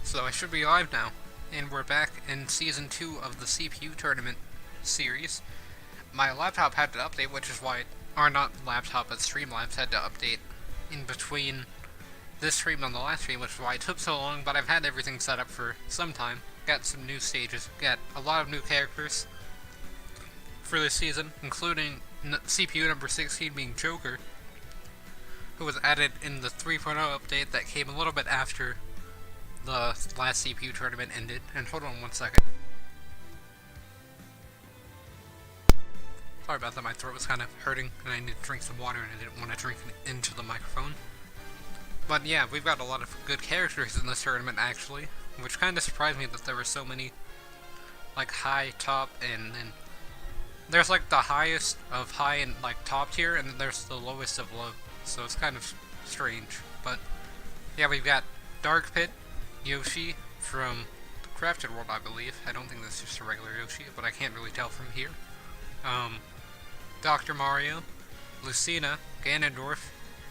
So I should be live now, and we're back in Season 2 of the CPU Tournament series. My laptop had to update, which is why, or not laptop, but Streamlabs had to update in between this stream and the last stream, which is why it took so long, but I've had everything set up for some time. Got some new stages, got a lot of new characters for this season, including CPU number 16 being Joker, who was added in the 3.0 update that came a little bit after the last CPU tournament ended. And hold on one second. Sorry about that, my throat was kind of hurting and I needed to drink some water and I didn't want to drink it into the microphone. But yeah, we've got a lot of good characters in this tournament actually, which kind of surprised me that there were so many like high, top, and then there's like the highest of high and like top tier, and then there's the lowest of low, so it's kind of strange. But yeah, we've got Dark Pit, Yoshi from the Crafted World, I believe. I don't think this is just a regular Yoshi, but I can't really tell from here. Dr. Mario, Lucina, Ganondorf,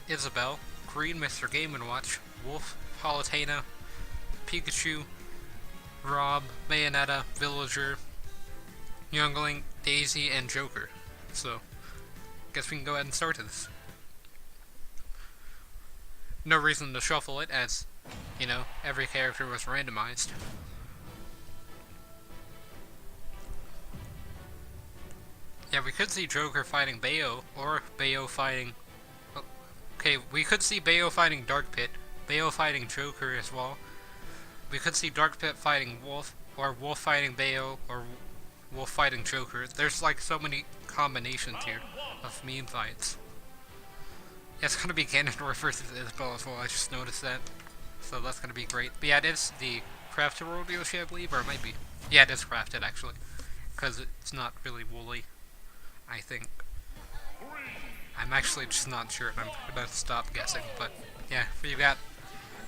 Isabelle, Green, Mr. Game & Watch, Wolf, Palutena, Pikachu, Rob, Bayonetta, Villager, Youngling, Daisy, and Joker. So, guess we can go ahead and start this. No reason to shuffle it, as, you know, every character was randomized. Yeah, we could see Joker fighting Bayo, or Bayo fighting... Okay, we could see Bayo fighting Dark Pit, Bayo fighting Joker as well. We could see Dark Pit fighting Wolf, or Wolf fighting Bayo, or Wolf fighting Joker. There's like so many combinations here of meme fights. Yeah, it's gonna be Ganondorf versus Isabelle as well, I just noticed that. So that's gonna be great. But yeah, it is the Crafted World Yoshi, I believe, or it might be. Yeah, it is crafted actually, because it's not really woolly, I think. I'm actually just not sure, and I'm gonna stop guessing, but yeah, we've got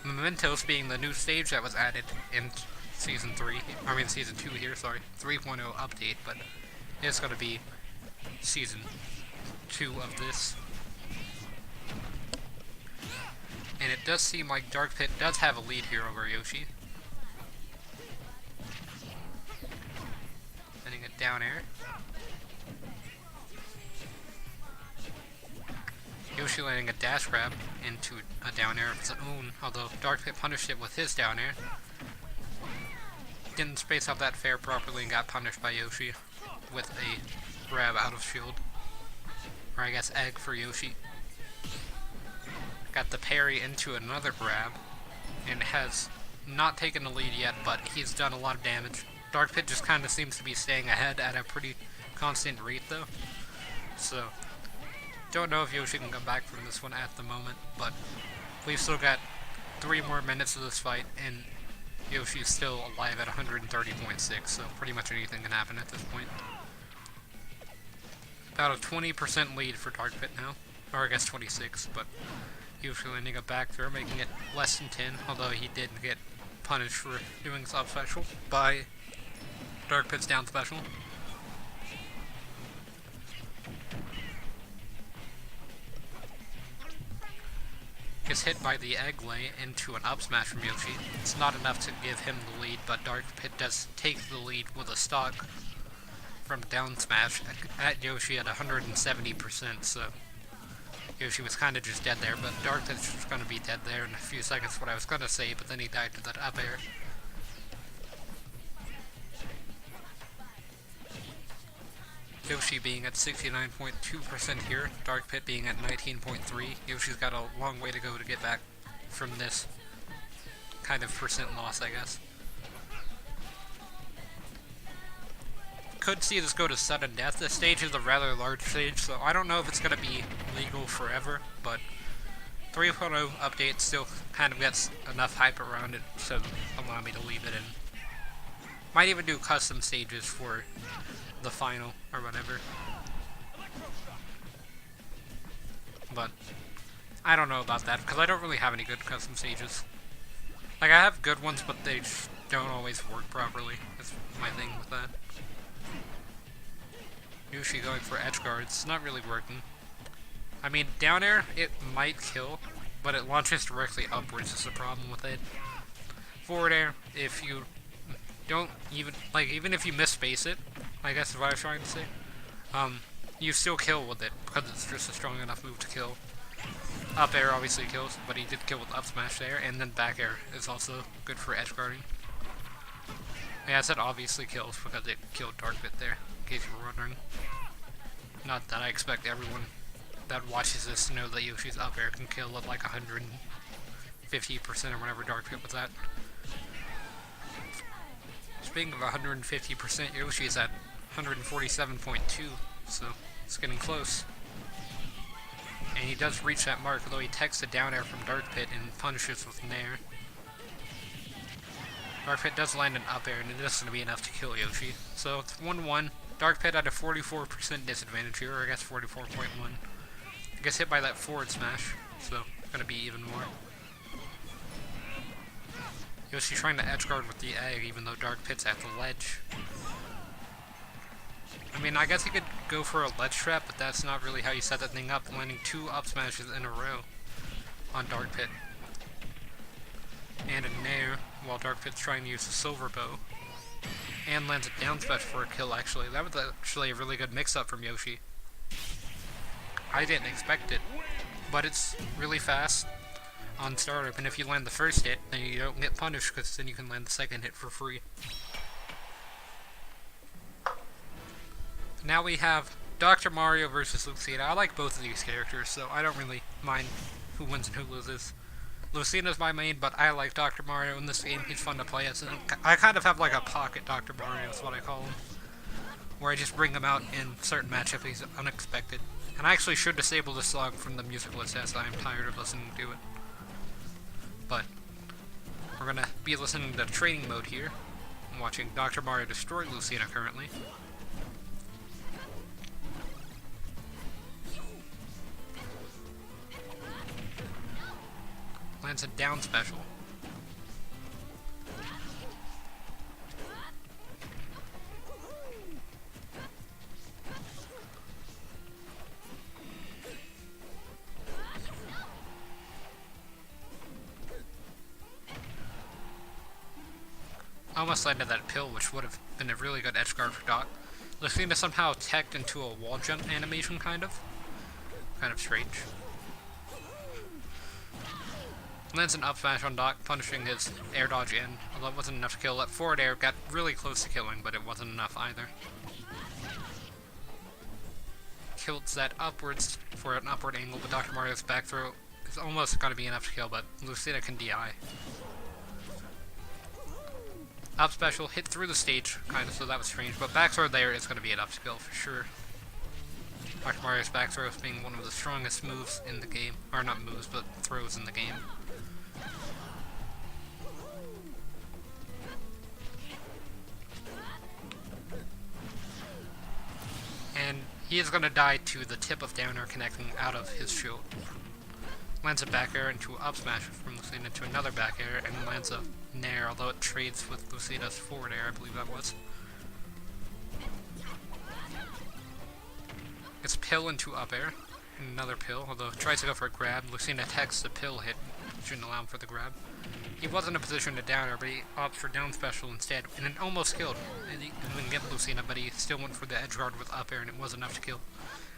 Mementos being the new stage that was added in Season 2 here, sorry, 3.0 update, but it's gonna be Season 2 of this. And it does seem like Dark Pit does have a lead here over Yoshi. Sending it down air. Yoshi landing a dash grab into a down air of his own, although Dark Pit punished it with his down air. Didn't space out that fair properly and got punished by Yoshi with a grab out of shield. Or I guess egg for Yoshi. Got the parry into another grab, and has not taken the lead yet, but he's done a lot of damage. Dark Pit just kind of seems to be staying ahead at a pretty constant rate though. So, don't know if Yoshi can come back from this one at the moment, but we've still got 3 more minutes of this fight, and Yoshi's still alive at 130.6, so pretty much anything can happen at this point. About a 20% lead for Dark Pit now, or I guess 26, but Yoshi landing a back throw, making it less than 10, although he did get punished for doing sub special by Dark Pit's down special. Gets hit by the egg lay into an up smash from Yoshi. It's not enough to give him the lead, but Dark Pit does take the lead with a stock from down smash at Yoshi at 170%, so Yoshi was kind of just dead there, but Dark Pit's just going to be dead there in a few seconds, what I was going to say, but then he died to that up air. Yoshi being at 69.2% here, Dark Pit being at 19.3%. Yoshi's got a long way to go to get back from this kind of percent loss, I guess. Could see this go to sudden death. This stage is a rather large stage, so I don't know if it's going to be legal forever, but 3.0 update still kind of gets enough hype around it to allow me to leave it in. Might even do custom stages for the final or whatever. But I don't know about that because I don't really have any good custom stages. Like, I have good ones, but they just don't always work properly. That's my thing with that. Yoshi going for edge guards. It's not really working. I mean, down air, it might kill, but it launches directly upwards is the problem with it. forward air, if you don't even, like, even if you misspace it, I guess is what I was trying to say, you still kill with it, because it's just a strong enough move to kill. Up air obviously kills, but he did kill with up smash there, and then back air is also good for edge guarding. Yeah, I said obviously kills because it killed Dark Pit there, in case you were wondering. Not that I expect everyone that watches this to know that Yoshi's up air can kill at like 150% or whatever Dark Pit was at. Speaking of 150%, Yoshi is at 147.2, so it's getting close. And he does reach that mark, although he takes a down air from Dark Pit and punishes with Nair. Dark Pit does land an up air, and it is going to be enough to kill Yoshi. So it's 1-1. Dark Pit at a 44% disadvantage here, or I guess 44.1. He gets hit by that forward smash, so it's going to be even more. Yoshi trying to edge guard with the egg, even though Dark Pit's at the ledge. I mean, I guess he could go for a ledge trap, but that's not really how you set that thing up, landing 2 up smashes in a row on Dark Pit. And a Nair, while Dark Pit's trying to use the Silver Bow. And lands a down smash for a kill, actually. That was actually a really good mix-up from Yoshi. I didn't expect it, but it's really fast on startup, and if you land the first hit, then you don't get punished, because then you can land the second hit for free. Now we have Dr. Mario versus Lucina. I like both of these characters, so I don't really mind who wins and who loses. Lucina's my main, but I like Dr. Mario in this game. He's fun to play as. I kind of have like a pocket Dr. Mario, is what I call him, where I just bring him out in certain matchups he's unexpected. And I actually should disable this song from the music list, as I'm tired of listening to it. But we're gonna be listening to training mode here. I'm watching Dr. Mario destroy Lucina currently. Lands a down special. I almost landed that pill, which would have been a really good edge guard for Doc. Lucina somehow teched into a wall jump animation, kind of. Kind of strange. Lands an up smash on Doc, punishing his air dodge in, although it wasn't enough to kill. That forward air got really close to killing, but it wasn't enough either. Killed that upwards for an upward angle, but Dr. Mario's back throw is almost going to be enough to kill, but Lucina can DI. Up special, hit through the stage, kind of, so that was strange, but back throw there is going to be enough to kill for sure. Dr. Mario's back throws being one of the strongest moves in the game, or not moves, but throws in the game. And he is going to die to the tip of down air connecting out of his shield. Lands a back air into up smash from Lucina into another back air, and lands a Nair, although it trades with Lucina's forward air, I believe that was. Gets pill into up air, and another pill, although tries to go for a grab. Lucina attacks the pill hit, shouldn't allow him for the grab. He was in a position to down air, but he opts for down special instead, and it almost killed. He didn't get Lucina, but he still went for the edge guard with up air, and it was enough to kill.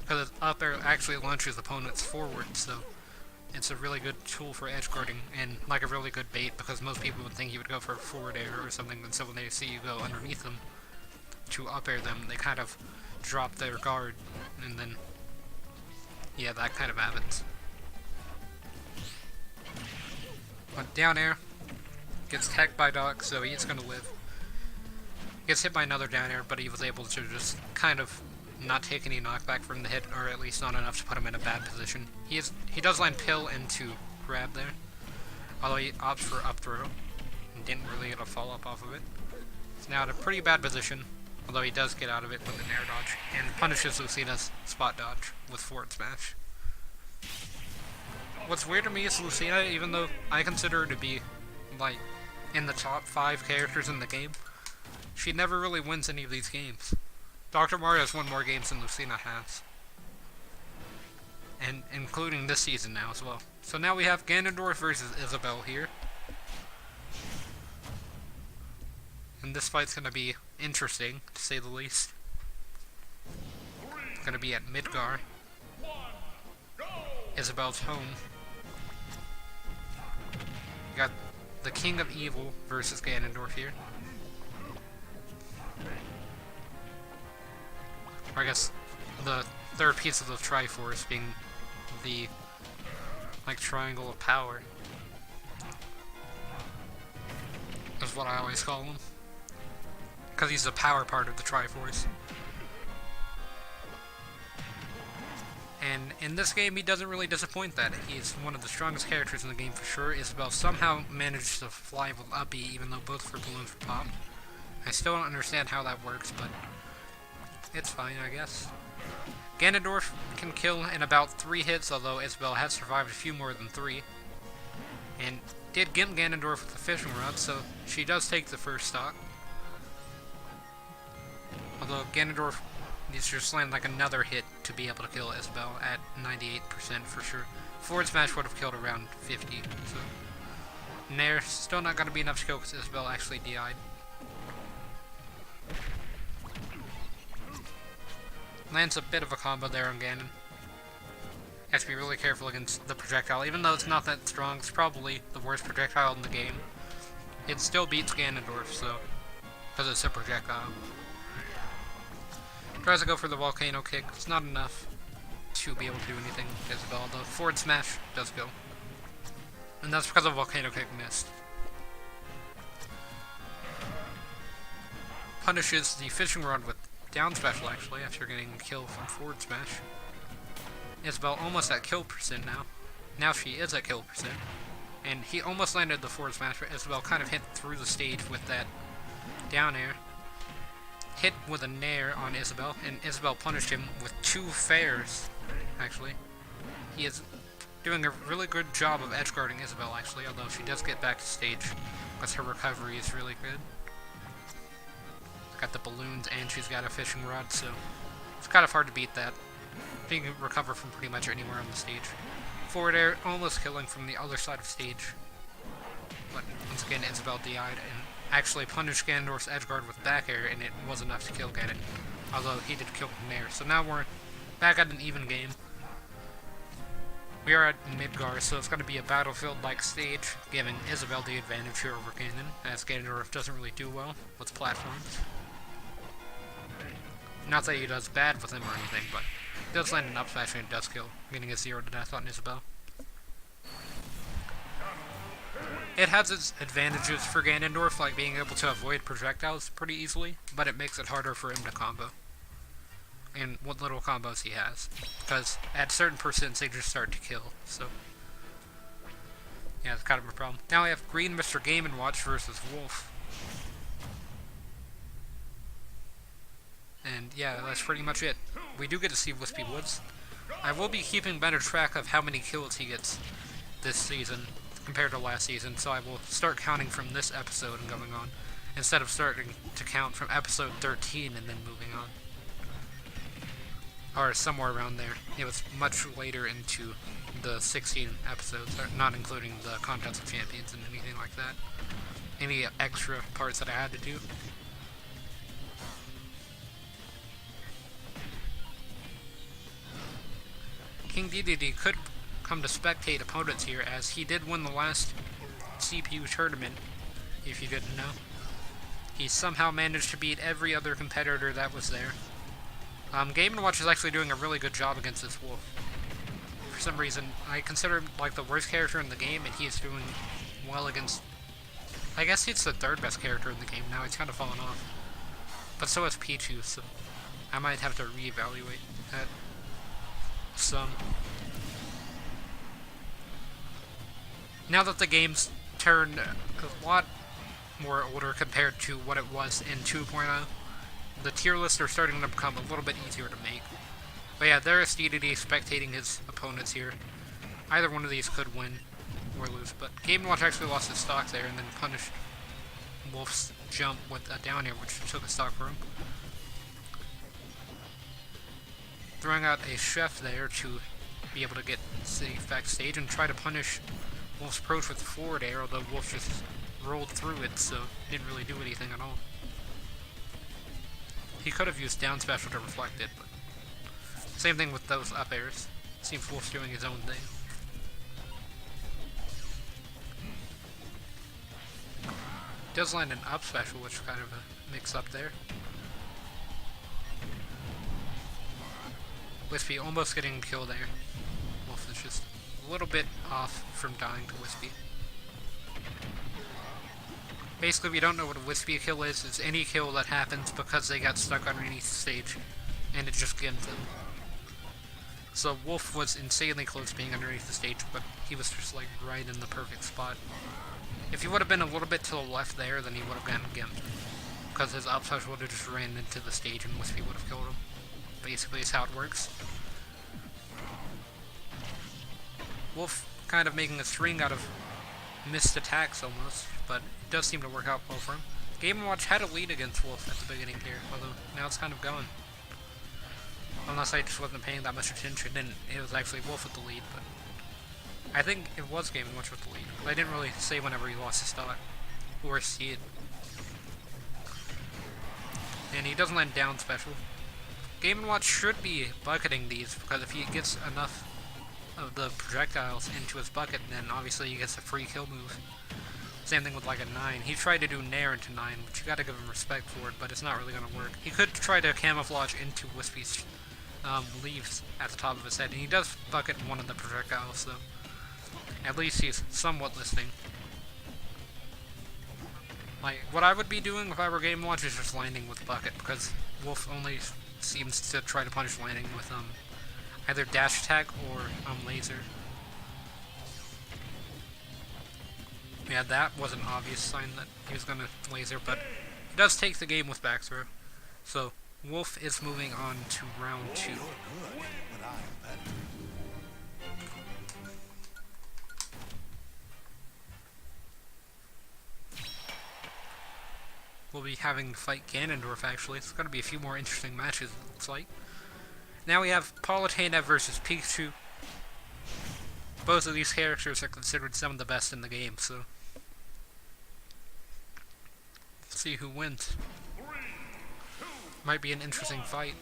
Because his up air actually launches opponents forward, so it's a really good tool for edge guarding, and like a really good bait, because most people would think you would go for a forward air or something, and so when they see you go underneath them to up air them, they kind of drop their guard, and then, yeah, that kind of happens. But down air, gets tagged by Doc, so he's going to live. Gets hit by another down air, but he was able to just kind of not take any knockback from the hit, or at least not enough to put him in a bad position. He does land pill into grab there, although he opts for up throw, and didn't really get a follow-up off of it. He's now in a pretty bad position, although he does get out of it with an air dodge, and punishes Lucina's spot dodge with forward smash. What's weird to me is Lucina, even though I consider her to be, like, in the top 5 characters in the game, she never really wins any of these games. Dr. Mario has won more games than Lucina has. And including this season now as well. So now we have Ganondorf versus Isabelle here. and this fight's gonna be interesting, to say the least. It's gonna be at Midgar, Isabelle's home. You got the King of Evil versus Ganondorf here. Or I guess the third piece of the Triforce being the, like, Triangle of Power. Is what I always call him. Because he's the power part of the Triforce. And in this game, he doesn't really disappoint that. He's one of the strongest characters in the game for sure. Isabelle somehow managed to fly with Uppy, even though both of her balloons were popped. I still don't understand how that works, but it's fine, I guess. Ganondorf can kill in about 3 hits, although Isabelle has survived a few more than 3. And did gimp Ganondorf with the fishing rod, so she does take the first stock. Although Ganondorf needs to just land like another hit to be able to kill Isabelle at 98% for sure. Forward smash would have killed around 50, so Nair still not going to be enough to kill because Isabelle actually DI'd. Lands a bit of a combo there on Ganon. Has to be really careful against the projectile. Even though it's not that strong, it's probably the worst projectile in the game. It still beats Ganondorf, so, because it's a projectile. Tries to go for the volcano kick. It's not enough to be able to do anything with Isabelle. The forward smash does go. And that's because the volcano kick missed. Punishes the fishing rod with down special, actually, after getting a kill from forward smash. Isabelle almost at kill percent now. Now she is at kill percent. And he almost landed the forward smash, but Isabelle kind of hit through the stage with that down air. Hit with a nair on Isabelle, and Isabelle punished him with 2 fairs, actually. He is doing a really good job of edge guarding Isabelle, actually, although she does get back to stage, because her recovery is really good. She's got the balloons, and she's got a fishing rod, so it's kind of hard to beat that. She can recover from pretty much anywhere on the stage. Forward air, almost killing from the other side of stage. But once again, Isabelle DI'd and actually punished Ganondorf's edgeguard with back air, and it was enough to kill Ganon. Although he did kill Nair. So now we're back at an even game. We are at Midgar, so it's going to be a battlefield-like stage, giving Isabelle the advantage here over Ganon, as Ganondorf doesn't really do well with platforms. Not that he does bad with them or anything, but he does land an up smash and it does kill, getting a 0 to death on Isabelle. It has its advantages for Ganondorf, like being able to avoid projectiles pretty easily, but it makes it harder for him to combo. And what little combos he has. Because at certain percents they just start to kill, so yeah, it's kind of a problem. Now we have Green Mr. Game & Watch versus Wolf. And yeah, that's pretty much it. We do get to see Wispy Woods. I will be keeping better track of how many kills he gets this season compared to last season, so I will start counting from this episode and going on, instead of starting to count from episode 13 and then moving on. Or somewhere around there. It was much later into the 16 episodes, not including the Contest of Champions and anything like that. Any extra parts that I had to do. King Dedede could come to spectate opponents here, as he did win the last CPU tournament, if you didn't know. He somehow managed to beat every other competitor that was there. Game & Watch is actually doing a really good job against this wolf. For some reason, I consider him like the worst character in the game, and he is doing well against... I guess he's the 3rd best character in the game now, he's kind of fallen off. But so is Pichu, so I might have to reevaluate that some. Now that the game's turned a lot more older compared to what it was in 2.0, the tier lists are starting to become a little bit easier to make. But yeah, there is Dedede spectating his opponents here. Either one of these could win or lose, but Game & Watch actually lost his stock there and then punished Wolf's jump with a down air, which took a stock for him. Throwing out a chef there to be able to get safe backstage and try to punish Wolf's approach with the forward air, although Wolf just rolled through it, so it didn't really do anything at all. He could have used down special to reflect it, but same thing with those up airs. Seems Wolf's doing his own thing. Does land an up special, which is kind of a mix up there. Wispy almost getting a kill there. Wolf is just a little bit off from dying to Wispy. Basically, if you don't know what a Wispy kill is, it's any kill that happens because they got stuck underneath the stage, and it just gets them. So Wolf was insanely close to being underneath the stage, but he was just like right in the perfect spot. If he would have been a little bit to the left there, then he would have gotten gimped. Because his up special would have just ran into the stage and Wispy would have killed him. Basically is how it works. Wolf kind of making a string out of missed attacks almost, but it does seem to work out well for him. Game & Watch had a lead against Wolf at the beginning here, although now it's kind of gone. Unless I just wasn't paying that much attention and it was actually Wolf with the lead, but I think it was Game & Watch with the lead. I didn't really say whenever he lost his stock or see it. And he doesn't land down special. Game & Watch should be bucketing these, because if he gets enough of the projectiles into his bucket, then obviously he gets a free kill move. Same thing with like a 9. He tried to do Nair into 9, which you gotta give him respect for it, but it's not really gonna work. He could try to camouflage into Wispy's leaves at the top of his head, and he does bucket one of the projectiles, so at least he's somewhat listening. Like, what I would be doing if I were Game & Watch is just landing with bucket, because Wolf only seems to try to punish landing with either dash attack or laser. Yeah, that was an obvious sign that he was gonna laser, but he does take the game with back throw. So Wolf is moving on to round 2. We'll be having to fight Ganondorf, actually. It's going to be a few more interesting matches, it looks like. Now we have Palutena versus Pikachu. Both of these characters are considered some of the best in the game, so let's see who wins. Might be an interesting fight.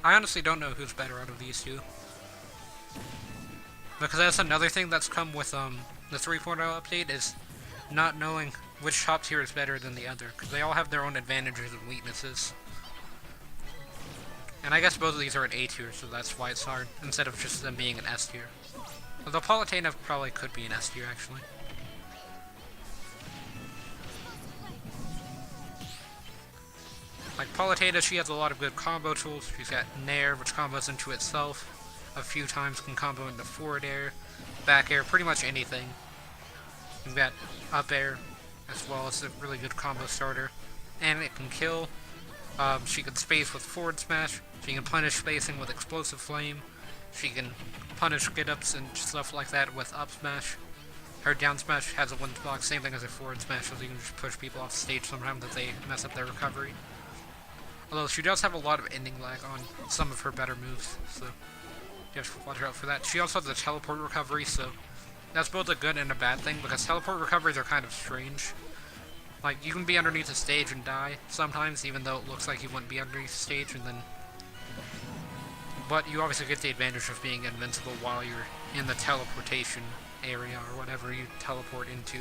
I honestly don't know who's better out of these two, because that's another thing that's come with the 3.0 update, is not knowing which top tier is better than the other, because they all have their own advantages and weaknesses. And I guess both of these are an A tier, so that's why it's hard, instead of just them being an S tier. Although Palutena probably could be an S tier, actually. Like Palutena, she has a lot of good combo tools. She's got Nair, which combos into itself a few times, can combo into forward air, back air, pretty much anything. You've got up air, as well as a really good combo starter, and it can kill. She can space with forward smash, she can punish spacing with explosive flame, she can punish get-ups and stuff like that with up smash. Her down smash has a one block, same thing as a forward smash, so you can just push people off stage sometimes if they mess up their recovery. Although she does have a lot of ending lag on some of her better moves, so you have to watch out for that. She also has a teleport recovery, so that's both a good and a bad thing, because teleport recoveries are kind of strange. Like, you can be underneath the stage and die sometimes, even though it looks like you wouldn't be underneath the stage, and then... But you obviously get the advantage of being invincible while you're in the teleportation area, or whatever you teleport into.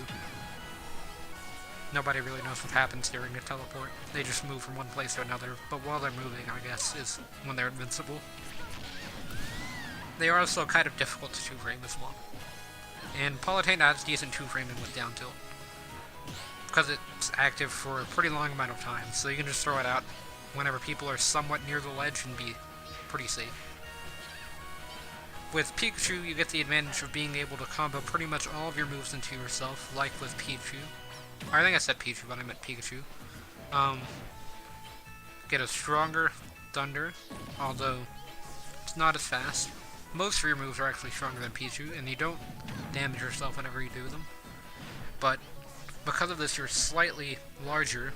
Nobody really knows what happens during a teleport. They just move from one place to another, but while they're moving, I guess, is when they're invincible. They are also kind of difficult to 2-frame as well. And Palutena has decent 2-framing with down tilt, because it's active for a pretty long amount of time, so you can just throw it out whenever people are somewhat near the ledge and be pretty safe. With Pikachu, you get the advantage of being able to combo pretty much all of your moves into yourself, like with Pichu. I think I said Pichu, but I meant Pikachu. Get a stronger Thunder, although it's not as fast. Most of your moves are actually stronger than Pichu, and you don't damage yourself whenever you do them. But because of this, you're slightly larger,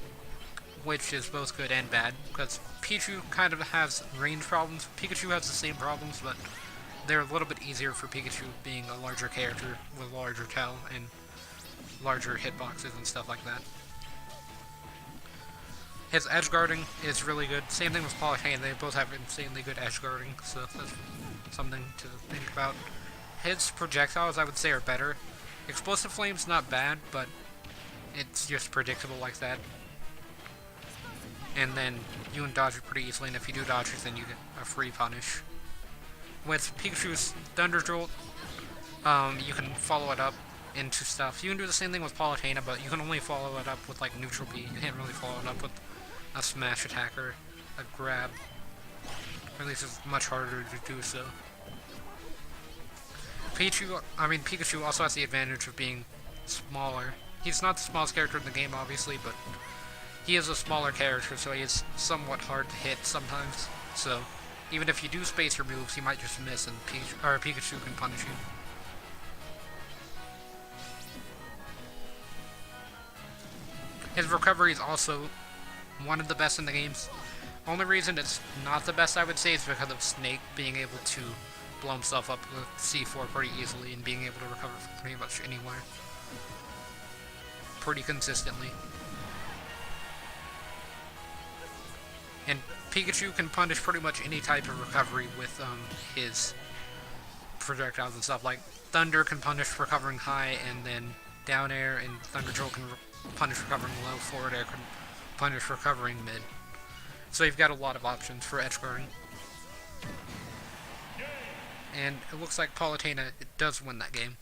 which is both good and bad, because Pichu kind of has range problems. Pikachu has the same problems, but they're a little bit easier for Pikachu being a larger character with larger tail and larger hitboxes and stuff like that. His edge guarding is really good. Same thing with Palutena, they both have insanely good edge guarding, so that's something to think about. His projectiles, I would say, are better. Explosive Flame's not bad, but it's just predictable like that. And then you can dodge it pretty easily, and if you do dodge it, then you get a free punish. With Pikachu's Thunder Jolt, you can follow it up into stuff. You can do the same thing with Palutena, but you can only follow it up with like Neutral B. You can't really follow it up with a Smash Attack or a Grab. Or at least it's much harder to do so. Pikachu also has the advantage of being smaller. He's not the smallest character in the game, obviously, but he is a smaller character, so he is somewhat hard to hit sometimes. So even if you do space your moves, he might just miss, and Pikachu can punish you. His recovery is also one of the best in the games. Only reason it's not the best, I would say, is because of Snake being able to blow himself up with C4 pretty easily and being able to recover from pretty much anywhere. Pretty consistently. And Pikachu can punish pretty much any type of recovery with his projectiles and stuff. Like Thunder can punish recovering high, and then down air, and Thunder Jolt can punish recovering low. Forward air can punish recovering mid. So you've got a lot of options for edge guarding. And it looks like Palutena does win that game.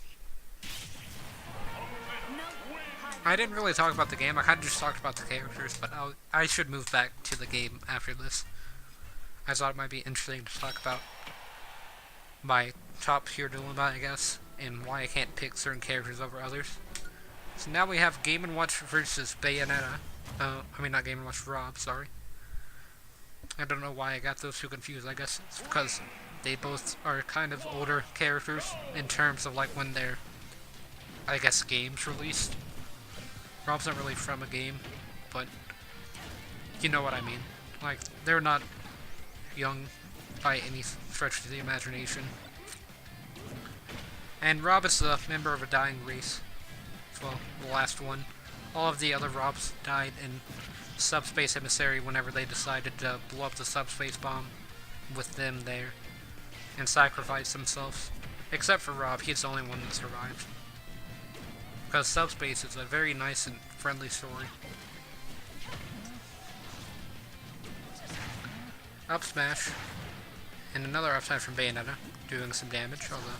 I didn't really talk about the game, I kind of just talked about the characters, but I should move back to the game after this. I thought it might be interesting to talk about my top tier dilemma, I guess, and why I can't pick certain characters over others. So now we have Game & Watch versus Bayonetta. Not Game & Watch, Rob, sorry. I don't know why I got those two confused. I guess it's because they both are kind of older characters in terms of like when they're, I guess, games released. Rob's not really from a game, but you know what I mean. Like, they're not young by any stretch of the imagination. And Rob is a member of a dying race. Well, the last one. All of the other Robs died in Subspace Emissary whenever they decided to blow up the subspace bomb with them there and sacrifice themselves. Except for Rob, he's the only one that survived. Because Subspace is a very nice and friendly story. Up smash. And another up smash from Bayonetta, doing some damage, although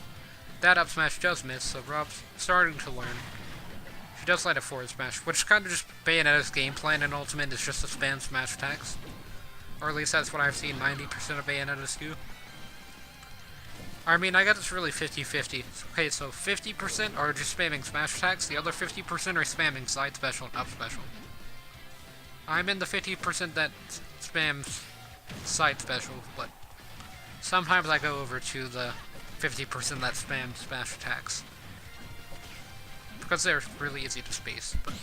that up smash does miss, so Rob's starting to learn. She does light a forward smash, which is kind of just Bayonetta's game plan in Ultimate, is just to spam smash attacks. Or at least that's what I've seen 90% of Bayonetta's do. I mean, I guess it's really 50-50. Okay, so 50% are just spamming smash attacks, the other 50% are spamming side special and up special. I'm in the 50% that spams side special, but sometimes I go over to the 50% that spam smash attacks. Because they're really easy to space, but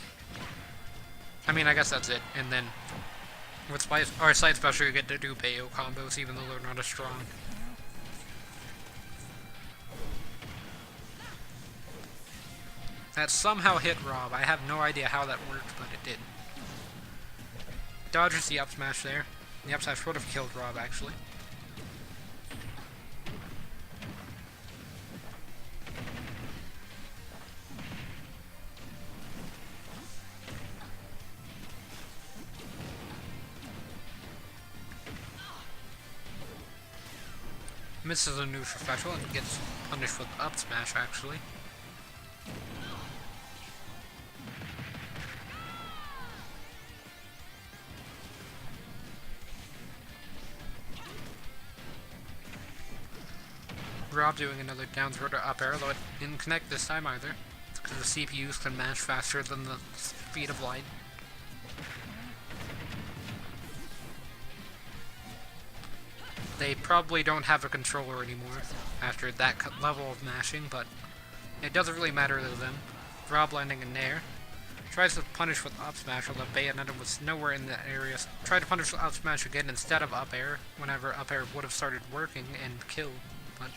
I mean, I guess that's it. And then with side special, you get to do Bayo combos, even though they're not as strong. That somehow hit Rob. I have no idea how that worked, but it did. Dodges the up smash there. The up smash would have killed Rob, actually. Misses a neutral special and gets punished with up smash, actually. Rob doing another down throw to up air, though it didn't connect this time either, because the CPUs can match faster than the speed of light. They probably don't have a controller anymore after that level of mashing, but it doesn't really matter to them. Rob landing in Nair. Tries to punish with up smash, although Bayonetta was nowhere in that area. Tried to punish with up smash again instead of up air, whenever up air would have started working and killed. but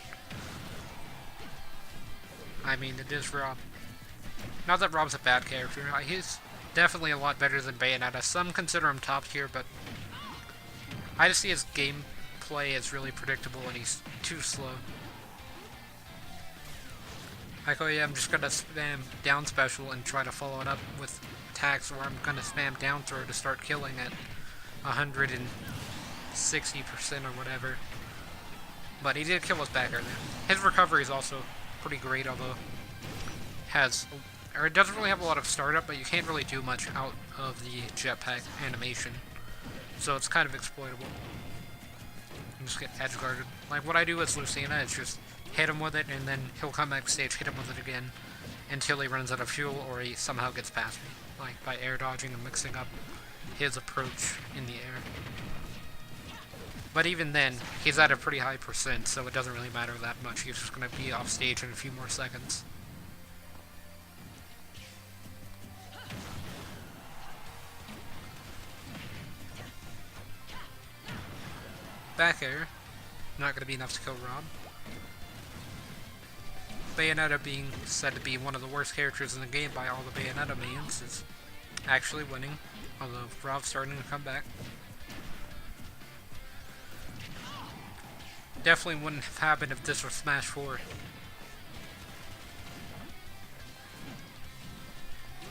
I mean, it is Rob. Not that Rob's a bad character. He's definitely a lot better than Bayonetta. Some consider him top tier, but I just see his gameplay as really predictable and he's too slow. Like, oh yeah, I'm just gonna spam down special and try to follow it up with attacks, or I'm gonna spam down throw to start killing at 160% or whatever. But he did kill us back earlier. His recovery is also pretty great, although it doesn't really have a lot of startup, but you can't really do much out of the jetpack animation. So it's kind of exploitable. You just get edge guarded. Like what I do with Lucina is just hit him with it, and then he'll come backstage, hit him with it again, until he runs out of fuel or he somehow gets past me. Like by air dodging and mixing up his approach in the air. But even then, he's at a pretty high percent, so it doesn't really matter that much. He's just going to be off stage in a few more seconds. Back air. Not going to be enough to kill Rob. Bayonetta being said to be one of the worst characters in the game by all the Bayonetta mains is actually winning, although Rob's starting to come back. Definitely wouldn't have happened if this was Smash 4.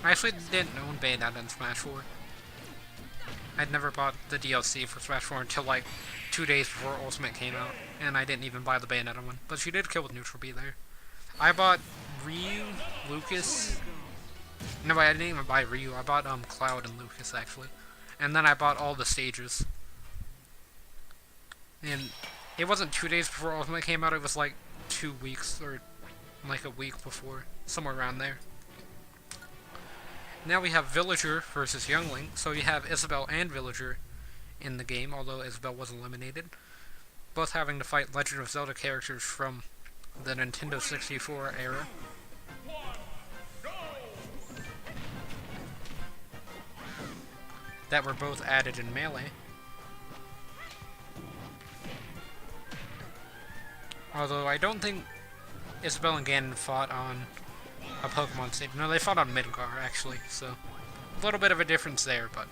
I actually didn't own Bayonetta in Smash 4. I'd never bought the DLC for Smash 4 until like 2 days before Ultimate came out, and I didn't even buy the Bayonetta one. But she did kill with Neutral B there. I bought Ryu, Lucas. No, I didn't even buy Ryu. I bought Cloud and Lucas actually, and then I bought all the stages. And it wasn't 2 days before Ultimate came out. It was like 2 weeks or like a week before, somewhere around there. Now we have Villager versus Youngling. So you have Isabelle and Villager in the game, although Isabelle was eliminated. Both having to fight Legend of Zelda characters from the Nintendo 64 era. That were both added in Melee. Although I don't think Isabelle and Ganon fought on a Pokemon stage. No, they fought on Midgar, actually, so a little bit of a difference there, but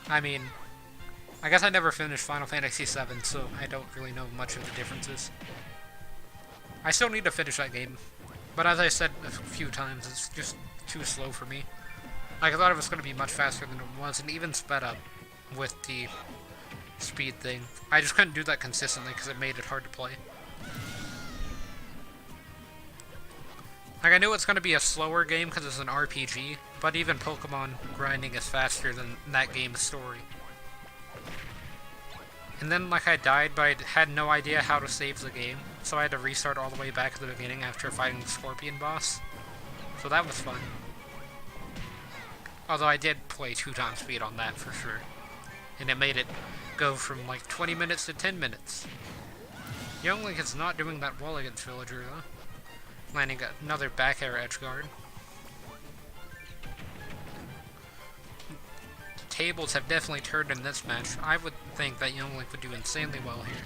I mean, I guess I never finished Final Fantasy VII, so I don't really know much of the differences. I still need to finish that game, but as I said a few times, it's just too slow for me. Like, I thought it was going to be much faster than it was, and even sped up with the speed thing. I just couldn't do that consistently because it made it hard to play. Like, I knew it's going to be a slower game because it's an RPG, but even Pokemon grinding is faster than that game's story. And then, like, I died, but I had no idea how to save the game, so I had to restart all the way back at the beginning after fighting the Scorpion boss. So that was fun. Although I did play 2 times speed on that for sure. And it made it go from like 20 minutes to 10 minutes. Youngling is not doing that well against Villager though. Landing another back air edge guard. The tables have definitely turned in this match. I would think that Youngling would do insanely well here.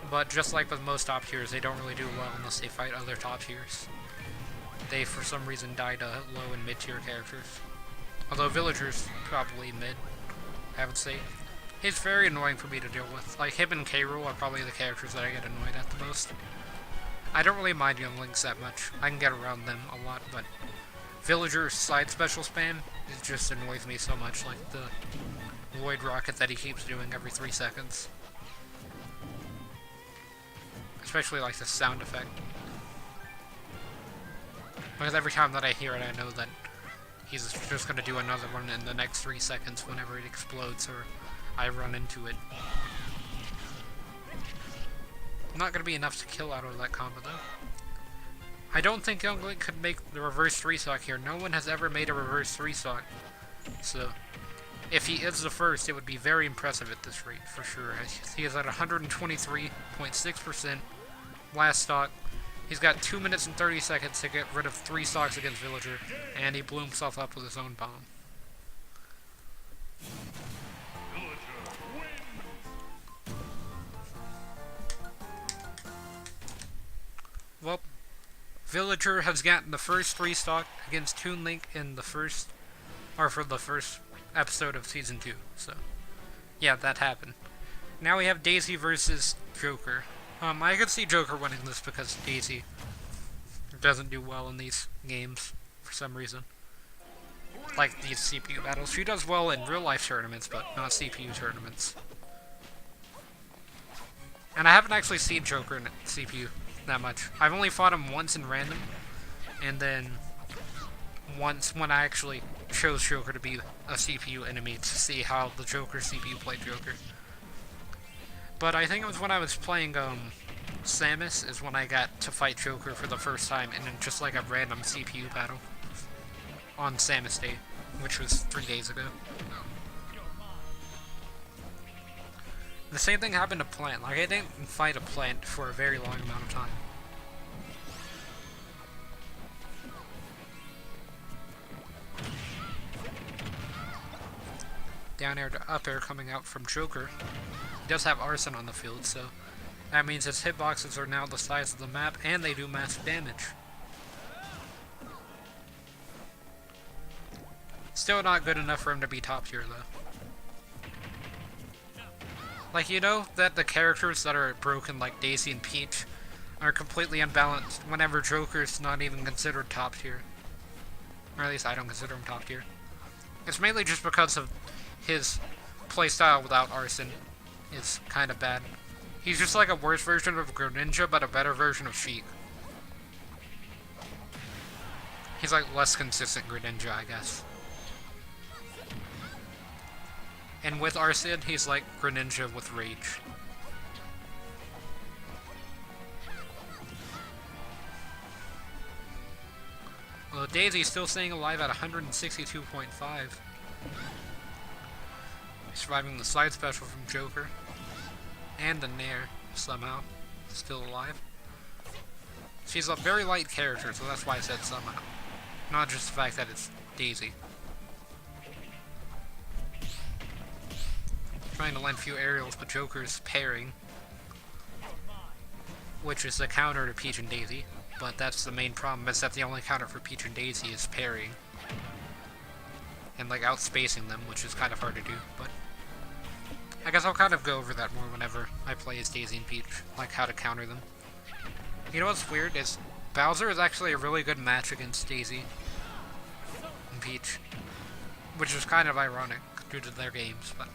But just like with most top tiers, they don't really do well unless they fight other top tiers. They for some reason die to low and mid tier characters. Although Villager's probably mid, I would say. He's very annoying for me to deal with. Like, him and K. Rool are probably the characters that I get annoyed at the most. I don't really mind Younglings that much. I can get around them a lot, but Villager's side special spam, it just annoys me so much. Like the Void Rocket that he keeps doing every 3 seconds. Especially like the sound effect. Because every time that I hear it, I know that he's just going to do another one in the next 3 seconds whenever it explodes or I run into it. Not going to be enough to kill out of that combo though. I don't think Youngling could make the reverse 3-stock here. No one has ever made a reverse 3-stock. So, if he is the first, it would be very impressive at this rate, for sure. He is at 123.6% last stock. He's got 2 minutes and 30 seconds to get rid of 3 stocks against Villager, and he blew himself up with his own bomb. well, Villager has gotten the first restock against Toon Link in the first, or for the first episode of Season 2, so, yeah, that happened. Now we have Daisy versus Joker. I could see Joker winning this because Daisy doesn't do well in these games for some reason. Like these CPU battles. She does well in real life tournaments, but not CPU tournaments. And I haven't actually seen Joker in CPU that much. I've only fought him once in random, and then once when I actually chose Joker to be a CPU enemy to see how the Joker CPU played Joker. But I think it was when I was playing Samus is when I got to fight Joker for the first time in just like a random CPU battle on Samus Day, which was 3 days ago. The same thing happened to Plant. Like, I didn't fight a Plant for a very long amount of time. Down air to up air coming out from Joker. He does have Arsene on the field, so that means his hitboxes are now the size of the map, and they do massive damage. Still not good enough for him to be top tier, though. Like, you know that the characters that are broken, like Daisy and Peach, are completely unbalanced whenever Joker's not even considered top tier. Or at least I don't consider him top tier. It's mainly just because of his playstyle without Arsene is kind of bad. He's just like a worse version of Greninja, but a better version of Sheik. He's like less consistent Greninja, I guess. And with Arsene, he's like Greninja with Rage. Well, Daisy's still staying alive at 162.5. Surviving the side special from Joker. And the Nair, somehow. Still alive. She's a very light character, so that's why I said somehow. Not just the fact that it's Daisy. Trying to land a few aerials, but Joker's parrying. Which is the counter to Peach and Daisy. But that's the main problem, is that the only counter for Peach and Daisy is parrying. And like outspacing them, which is kind of hard to do, but I guess I'll kind of go over that more whenever I play as Daisy and Peach, like how to counter them. You know what's weird is Bowser is actually a really good match against Daisy and Peach, which is kind of ironic due to their games, but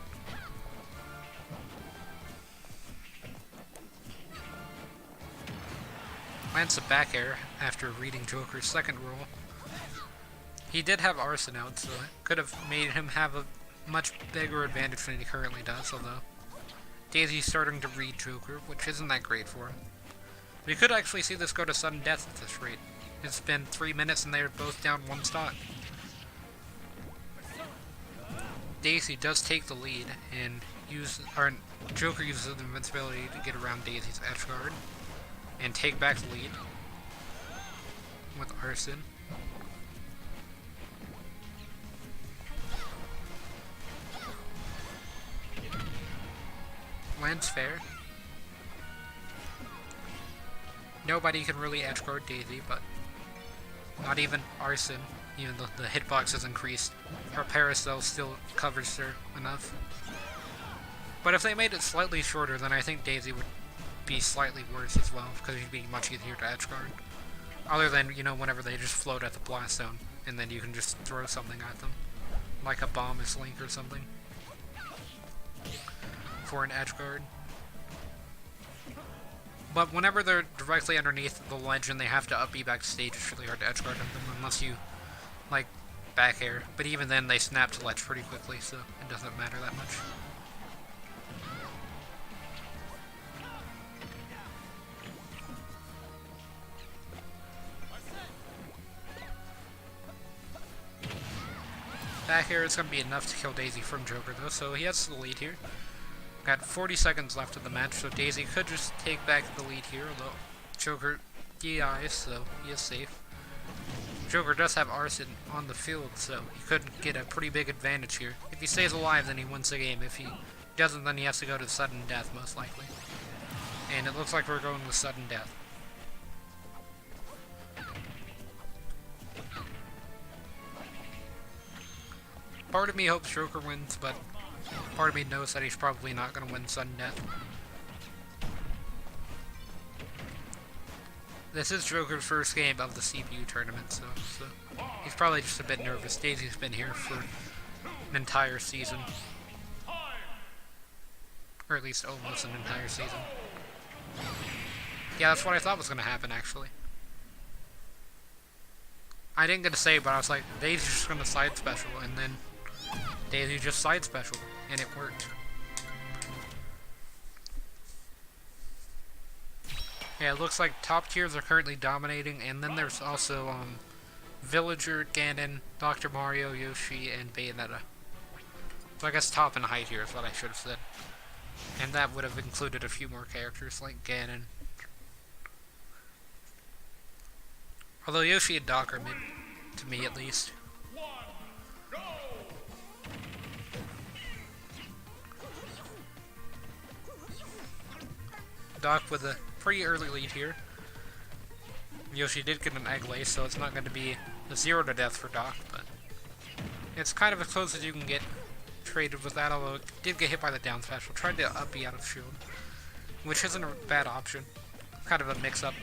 lands a back air after reading Joker's second rule. He did have Arsene out, so it could have made him have a much bigger advantage than he currently does, although Daisy's starting to read Joker, which isn't that great for him. We could actually see this go to sudden death at this rate. It's been 3 minutes and they're both down one stock. Daisy does take the lead and Joker uses invincibility to get around Daisy's edge guard and take back the lead with Arsene. Lands fair. Nobody can really edge guard Daisy, but not even Arsene, even though the hitbox has increased. Her Paracel still covers her enough. But if they made it slightly shorter, then I think Daisy would be slightly worse as well, because she'd be much easier to edge guard. Other than, you know, whenever they just float at the blast zone, and then you can just throw something at them. Like a bomb is Link or something. For an edge guard. But whenever they're directly underneath the ledge and they have to up B back stage, it's really hard to edge guard them unless you, like, back air. But even then, they snap to ledge pretty quickly, so it doesn't matter that much. Back air is going to be enough to kill Daisy from Joker, though, so he has the lead here. Got 40 seconds left of the match, so Daisy could just take back the lead here, although Joker DIs, so he is safe. Joker does have Arsene on the field, so he could get a pretty big advantage here. If he stays alive, then he wins the game. If he doesn't, then he has to go to sudden death, most likely. And it looks like we're going with sudden death. Part of me hopes Joker wins, but part of me knows that he's probably not going to win sudden death. This is Joker's first game of the CPU tournament, so he's probably just a bit nervous. Daisy's been here for an entire season. Or at least almost an entire season. Yeah, that's what I thought was going to happen, actually. I didn't get to say, but I was like, Daisy's just going to side special, and then Daisy just side special, and it worked. Yeah, it looks like top tiers are currently dominating, and then there's also Villager, Ganon, Dr. Mario, Yoshi, and Bayonetta. So I guess top and high tier is what I should have said. And that would have included a few more characters like Ganon. Although Yoshi and Doc are mid, to me at least. Doc with a pretty early lead here. Yoshi did get an egg lace, so it's not going to be a 0 to death for Doc, but it's kind of as close as you can get traded with that, although it did get hit by the down special. Tried to up B out of shield, which isn't a bad option. Kind of a mix-up,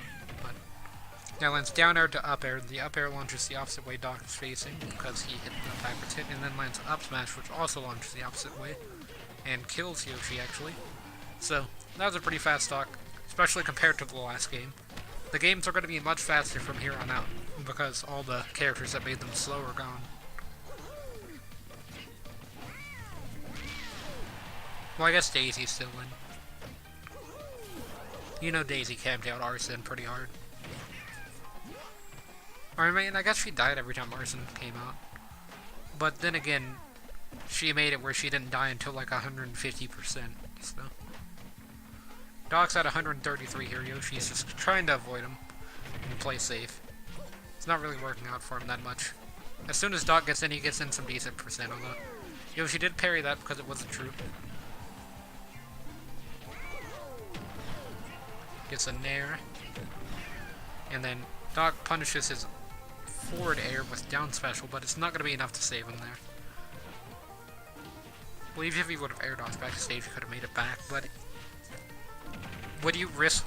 but now lands down air to up air. The up air launches the opposite way Doc is facing because he hit the backwards hit, and then lands up smash, which also launches the opposite way and kills Yoshi actually. So that was a pretty fast Doc, especially compared to the last game. The games are going to be much faster from here on out because all the characters that made them slow are gone. Well, I guess Daisy's still in. You know Daisy camped out Arsene pretty hard. I mean, I guess she died every time Arsene came out. But then again, she made it where she didn't die until like 150%, so. Doc's at 133 here. Yoshi's just trying to avoid him and play safe. It's not really working out for him that much. As soon as Doc gets in, he gets in some decent percent, although Yoshi did parry that because it wasn't true. Gets a nair. And then Doc punishes his forward air with down special, but it's not going to be enough to save him there. I believe if he would have air dodged backstage, he could have made it back, but would you risk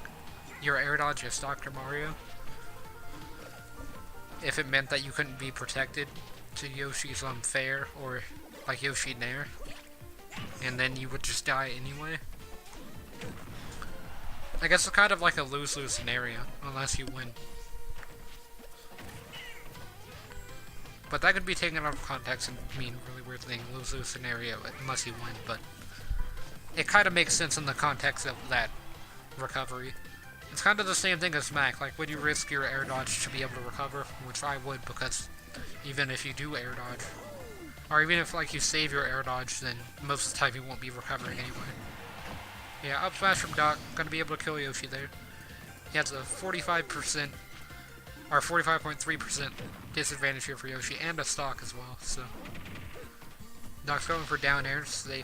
your air dodge as Dr. Mario if it meant that you couldn't be protected to Yoshi's fair or like Yoshi Nair, and then you would just die anyway? I guess it's kind of like a lose-lose scenario, unless you win. But that could be taken out of context and mean a really weird thing, lose-lose scenario, unless you win, but it kind of makes sense in the context of that recovery. It's kind of the same thing as Smack, like would you risk your air dodge to be able to recover, which I would, because even if you do air dodge, or even if like you save your air dodge, then most of the time you won't be recovering anyway. Yeah, up smash from Doc, gonna be able to kill Yoshi there. He has a 45%, or 45.3% disadvantage here for Yoshi, and a stock as well, so. Doc's going for down airs, they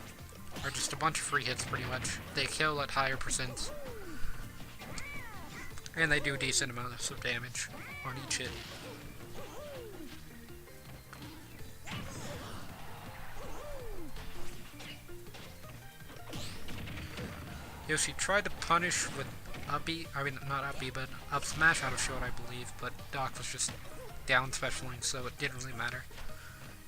are just a bunch of free hits pretty much. They kill at higher percents. And they do decent amounts of damage on each hit. Yoshi tried to punish with up B, I mean not up B, but up smash out of shield I believe, but Doc was just down specialing, so it didn't really matter.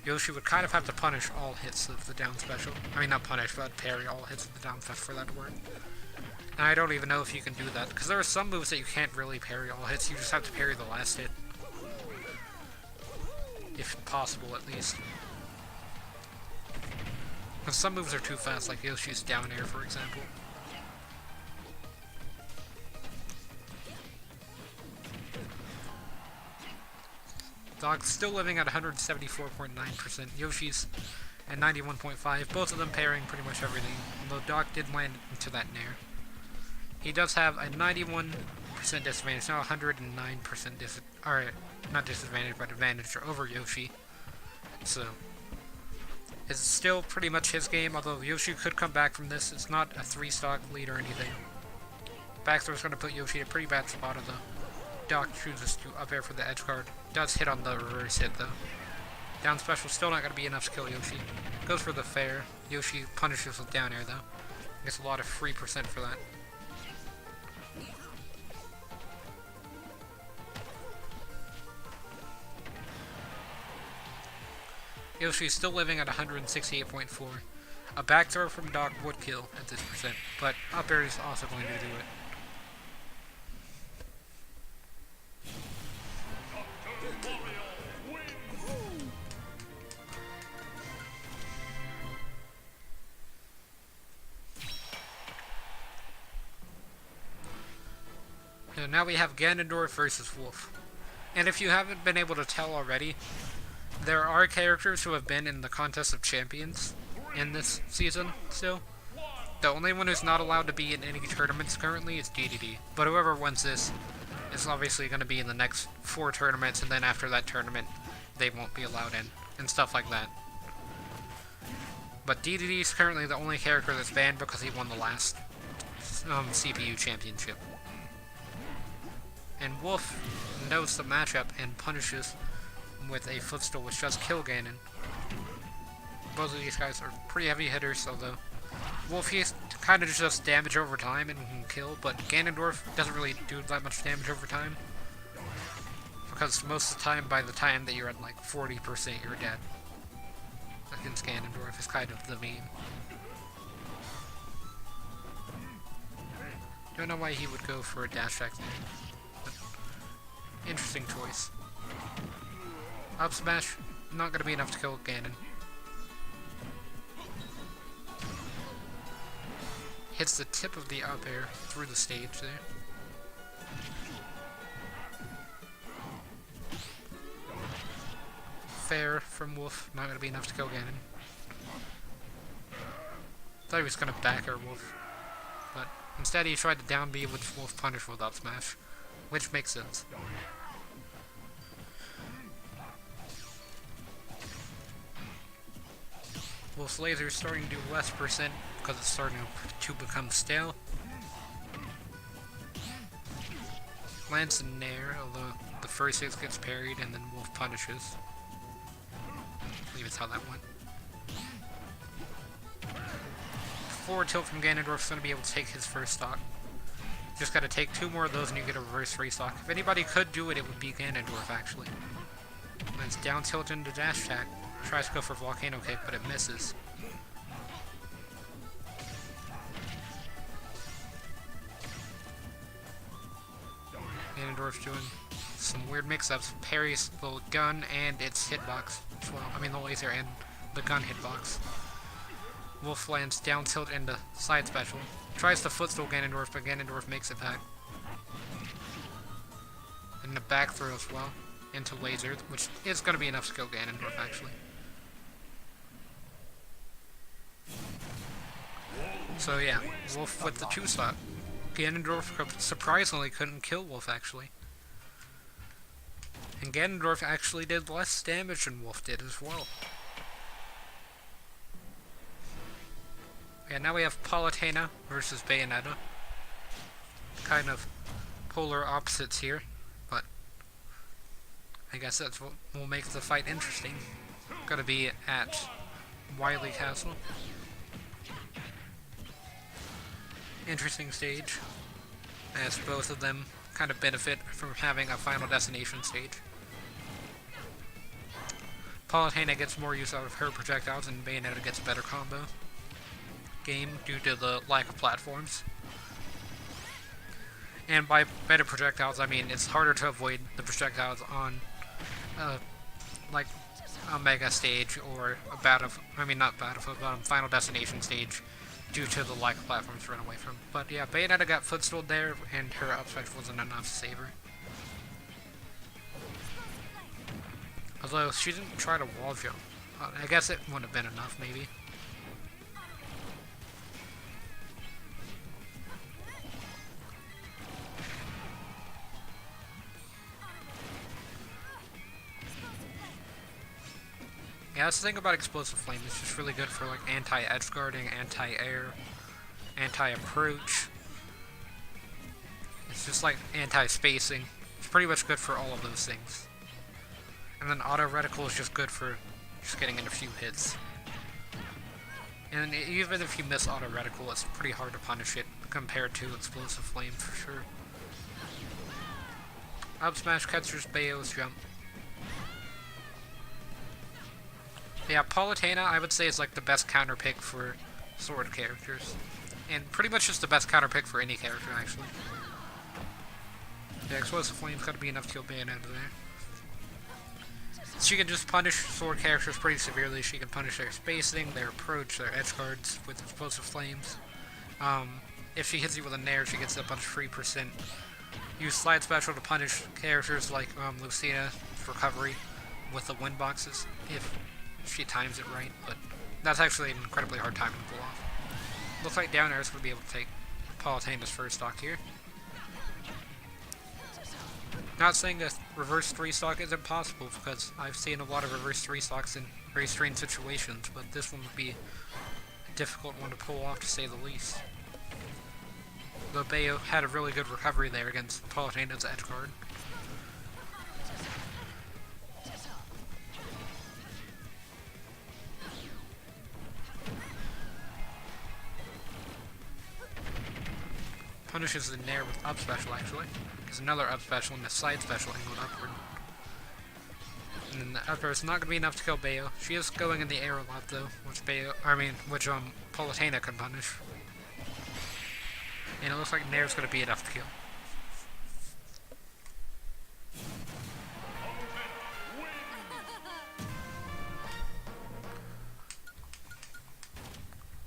Yoshi would kind of have to punish all hits of the down special. I mean not punish, but parry all hits of the down special for that to work. And I don't even know if you can do that, because there are some moves that you can't really parry all hits, you just have to parry the last hit. If possible, at least. Because some moves are too fast, like Yoshi's down air, for example. Doc's still living at 174.9%, Yoshi's at 91.5%, both of them parrying pretty much everything, although Doc did land into that nair. He does have a 91% disadvantage, not 109% not disadvantage, but advantage over Yoshi. So, it's still pretty much his game, although Yoshi could come back from this. It's not a 3-stock lead or anything. Back throw's going to put Yoshi in a pretty bad spot, although Doc chooses to up air for the edge guard. Does hit on the reverse hit, though. Down special still not going to be enough to kill Yoshi. Goes for the fair. Yoshi punishes with down air though. Gets a lot of free percent for that. Yoshi's still living at 168.4. A back throw from Doc would kill at this percent, but up air is also going to do it. And now we have Ganondorf versus Wolf. And if you haven't been able to tell already, there are characters who have been in the Contest of Champions in this season still. The only one who's not allowed to be in any tournaments currently is DDD. But whoever wins this is obviously going to be in the next 4 tournaments, and then after that tournament, they won't be allowed in, and stuff like that. But DDD is currently the only character that's banned because he won the last CPU championship. And Wolf knows the matchup and punishes with a footstool, which does kill Ganon. Both of these guys are pretty heavy hitters, although Wolf, he's kind of just damage over time and can kill, but Ganondorf doesn't really do that much damage over time. Because most of the time, by the time that you're at like 40%, you're dead. Against Ganondorf is kind of the meme. Don't know why he would go for a dash attack there. But interesting choice. Up smash, not going to be enough to kill Ganon. Hits the tip of the up air through the stage there. Fair from Wolf, not going to be enough to kill Ganon. Thought he was going to back air Wolf, but instead he tried to down B, which Wolf punished with up smash, which makes sense. Wolf's laser is starting to do less percent because it's starting to become stale. Lands a nair, although the first 6 gets parried and then Wolf punishes. I believe it's how that went. Forward tilt from Ganondorf's going to be able to take his first stock. Just got to take 2 more of those and you get a reverse restock. If anybody could do it, it would be Ganondorf actually. Lands down tilt into dash attack. Tries to go for Volcano Kick, but it misses. Ganondorf's doing some weird mix-ups. Parries the gun and its hitbox as well. I mean the laser and the gun hitbox. Wolf lands down tilt into side special. Tries to footstool Ganondorf, but Ganondorf makes it back. And a back throw as well into laser, which is going to be enough to kill Ganondorf actually. So yeah, Wolf with the 2 stock. Ganondorf surprisingly couldn't kill Wolf actually. And Ganondorf actually did less damage than Wolf did as well. Yeah, now we have Palutena versus Bayonetta. Kind of polar opposites here, but I guess that's what will make the fight interesting. Gotta be at Wily Castle. Interesting stage, as both of them kind of benefit from having a Final Destination stage. Palutena gets more use out of her projectiles and Bayonetta gets a better combo game due to the lack of platforms. And by better projectiles, I mean it's harder to avoid the projectiles on like a Mega stage or a not Battlefield, but a Final Destination stage due to the lack of platforms to run away from. But yeah, Bayonetta got footstooled there and her up smash wasn't enough to save her. Although she didn't try to wall jump. I guess it wouldn't have been enough maybe. Yeah, that's the thing about Explosive Flame. It's just really good for like anti-edge guarding, anti-air, anti-approach. It's just like anti-spacing. It's pretty much good for all of those things. And then auto reticle is just good for just getting in a few hits. And even if you miss auto reticle, it's pretty hard to punish it compared to explosive flame for sure. Up smash catches Bayo's jump. Yeah, Palutena I would say is like the best counter pick for sword characters. And pretty much just the best counter pick for any character actually. Yeah, explosive flame's gotta be enough to kill Bayonetta there. She can just punish sword characters pretty severely. She can punish their spacing, their approach, their edge guards with explosive flames. If she hits you with a nair, she gets a bunch of free percent. Use slide special to punish characters like Lucina recovery with the wind boxes if she times it right, but that's actually an incredibly hard time to pull off. Looks like down airs would be able to take Palutena's first stock here. Not saying that reverse 3 stock is impossible, because I've seen a lot of reverse 3 stocks in very strange situations, but this one would be a difficult one to pull off to say the least. Though Bayo had a really good recovery there against Palutena's edge guard. Punishes the nair with up special actually. There's another up special and a side special angled upward. And then the up air is not going to be enough to kill Bayo. She is going in the air a lot though, which Palutena can punish. And it looks like nair is going to be enough to kill.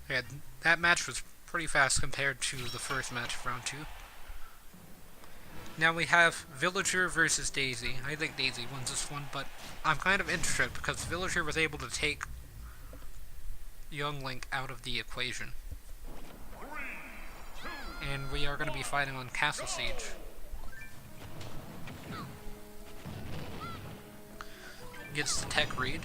Yeah, that match was pretty fast compared to the first match of round 2. Now we have Villager versus Daisy. I think Daisy wins this one, but I'm kind of interested because Villager was able to take Young Link out of the equation. And we are going to be fighting on Castle Siege. Gets the tech read.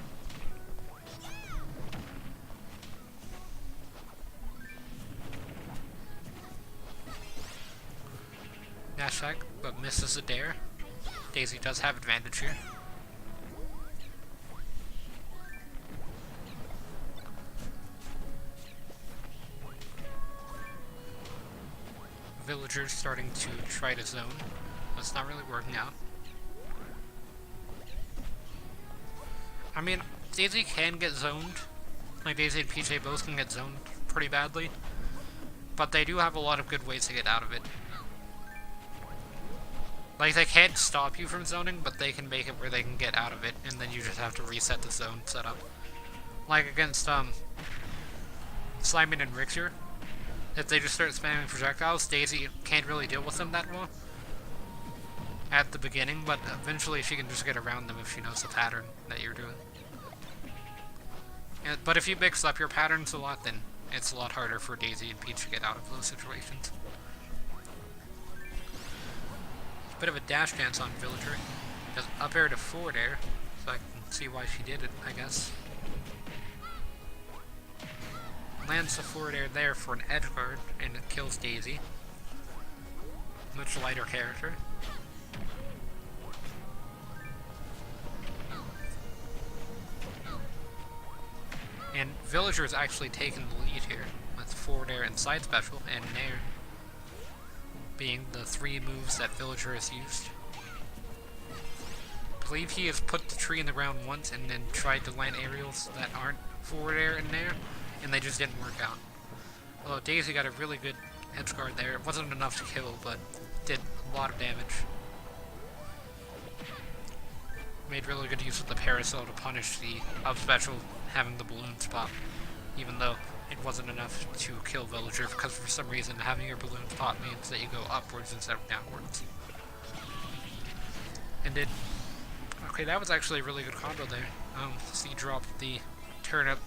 Dash attack, but misses the dare. Daisy does have advantage here. Villager's starting to try to zone. That's not really working out. I mean, Daisy can get zoned. Like, Daisy and PJ both can get zoned pretty badly. But they do have a lot of good ways to get out of it. Like, they can't stop you from zoning, but they can make it where they can get out of it, and then you just have to reset the zone setup. Like against, Simon and Richter. If they just start spamming projectiles, Daisy can't really deal with them that well at the beginning, but eventually she can just get around them if she knows the pattern that you're doing. But if you mix up your patterns a lot, then it's a lot harder for Daisy and Peach to get out of those situations. Bit of a dash dance on Villager. Does up air to forward air, so I can see why she did it, I guess. Lands the forward air there for an edge guard, and it kills Daisy. Much lighter character. And Villager is actually taking the lead here, with forward air and side special, and nair being the 3 moves that Villager has used. I believe he has put the tree in the ground once and then tried to land aerials that aren't forward air and nair, and they just didn't work out. Although Daisy got a really good edge guard there. It wasn't enough to kill, but did a lot of damage. Made really good use of the parasol to punish the up special having the balloons pop, even though it wasn't enough to kill Villager, because for some reason having your balloons pop means that you go upwards instead of downwards. And did... Okay, that was actually a really good combo there. So he dropped the turnip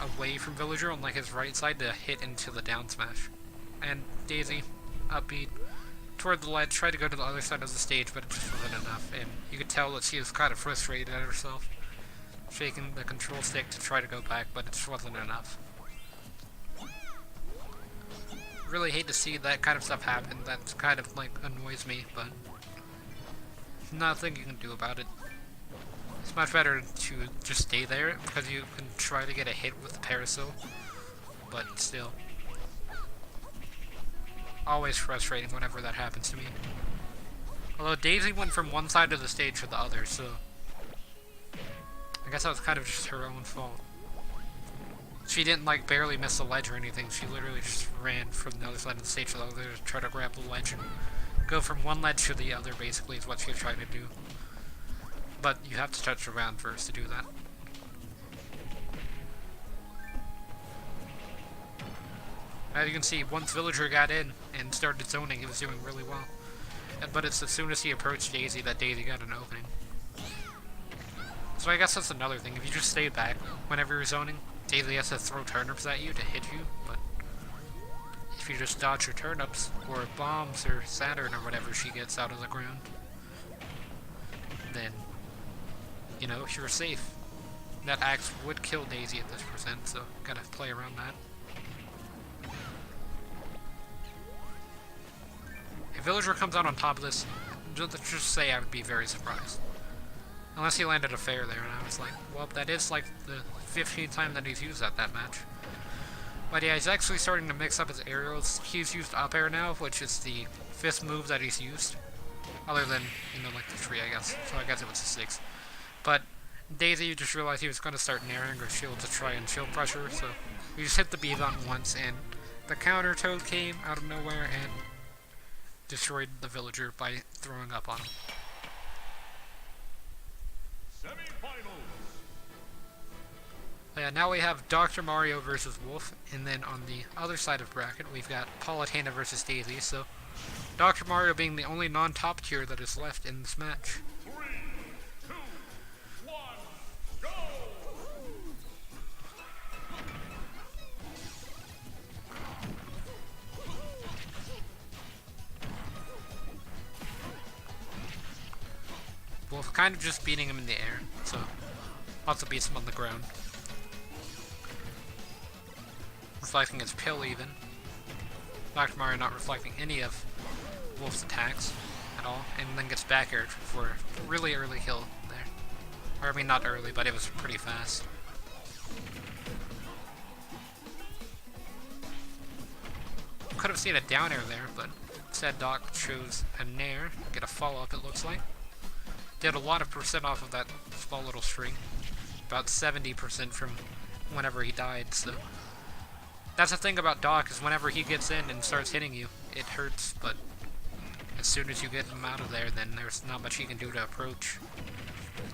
away from Villager on like his right side to hit into the down smash. And Daisy, upbeat, toward the ledge, tried to go to the other side of the stage, but it just wasn't enough, and you could tell that she was kind of frustrated at herself, shaking the control stick to try to go back, but it just wasn't enough. Really hate to see that kind of stuff happen. That kind of like annoys me, but nothing you can do about it. It's much better to just stay there because you can try to get a hit with the Parasil, but still. Always frustrating whenever that happens to me. Although Daisy went from one side of the stage to the other, so I guess that was kind of just her own fault. She didn't like barely miss the ledge or anything, she literally just ran from the other side of the stage to the other to try to grab the ledge and go from one ledge to the other, basically, is what she was trying to do. But you have to touch the ground first to do that. As you can see, once Villager got in and started zoning, he was doing really well. But it's as soon as he approached Daisy that Daisy got an opening. So I guess that's another thing. If you just stay back whenever you're zoning, Daisy has to throw turnips at you to hit you, but if you just dodge your turnips, or bombs, or Saturn, or whatever she gets out of the ground, then, you know, you're safe. That axe would kill Daisy at this percent, so gotta play around that. If Villager comes out on top of this, just say I would be very surprised. Unless he landed a fair there, and I was like, well, that is like the 15th time that he's used that match. But yeah, he's actually starting to mix up his aerials. He's used up air now, which is the 5th move that he's used. Other than, you know, like the 3, I guess. So I guess it was the 6th. But Daisy just realized he was going to start nairing her shield to try and shield pressure, so we just hit the B button once, and the counter Toad came out of nowhere and destroyed the Villager by throwing up on him. Yeah, now we have Dr. Mario versus Wolf, and then on the other side of bracket, we've got Palutena versus Daisy, so Dr. Mario being the only non-top tier that is left in this match. 3, 2, 1, go! Wolf kind of just beating him in the air, so also beats him on the ground. Reflecting his pill even. Dr. Mario not reflecting any of Wolf's attacks at all, and then gets back aired for a really early kill there. Or I mean not early, but it was pretty fast. Could have seen a down air there, but instead Doc chose a nair to get a follow-up, it looks like. Did a lot of percent off of that small little string. About 70% from whenever he died, so that's the thing about Doc, is whenever he gets in and starts hitting you, it hurts, but as soon as you get him out of there, then there's not much he can do to approach.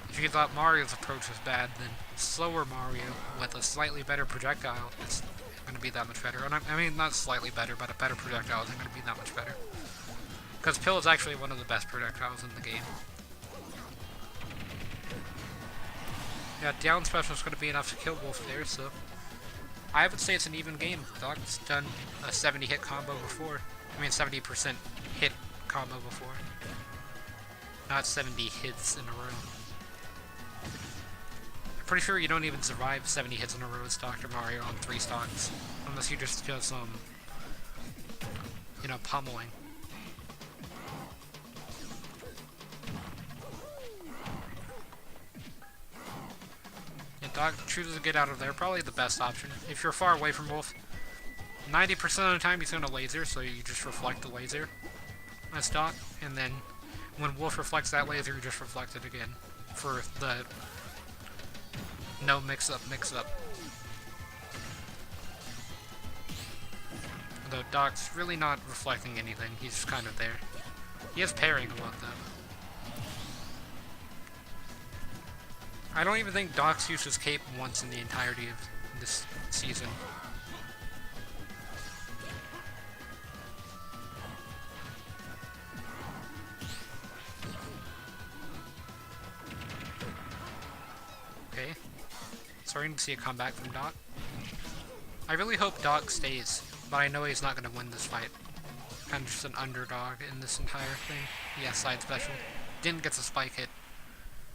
If you thought Mario's approach was bad, then slower Mario with a slightly better projectile is going to be that much better. And I mean, not slightly better, but a better projectile isn't going to be that much better. Because Pill is actually one of the best projectiles in the game. Yeah, down special is going to be enough to kill Wolf there, so I would say it's an even game. Doc's done a 70 hit combo before. I mean 70% hit combo before. Not 70 hits in a row. I'm pretty sure you don't even survive 70 hits in a row as Dr. Mario on 3 stocks. Unless you just do some, you know, pummeling. Doc chooses to get out of there, probably the best option. If you're far away from Wolf, 90% of the time he's going to laser, so you just reflect the laser as Doc, and then when Wolf reflects that laser, you just reflect it again for the no mix-up. Though Doc's really not reflecting anything, he's just kind of there. He is parrying a lot, though. I don't even think Doc's used his cape once in the entirety of this season. Okay. Starting to see a comeback from Doc. I really hope Doc stays, but I know he's not going to win this fight. Kind of just an underdog in this entire thing. Yeah, side special. Didn't get the spike hit.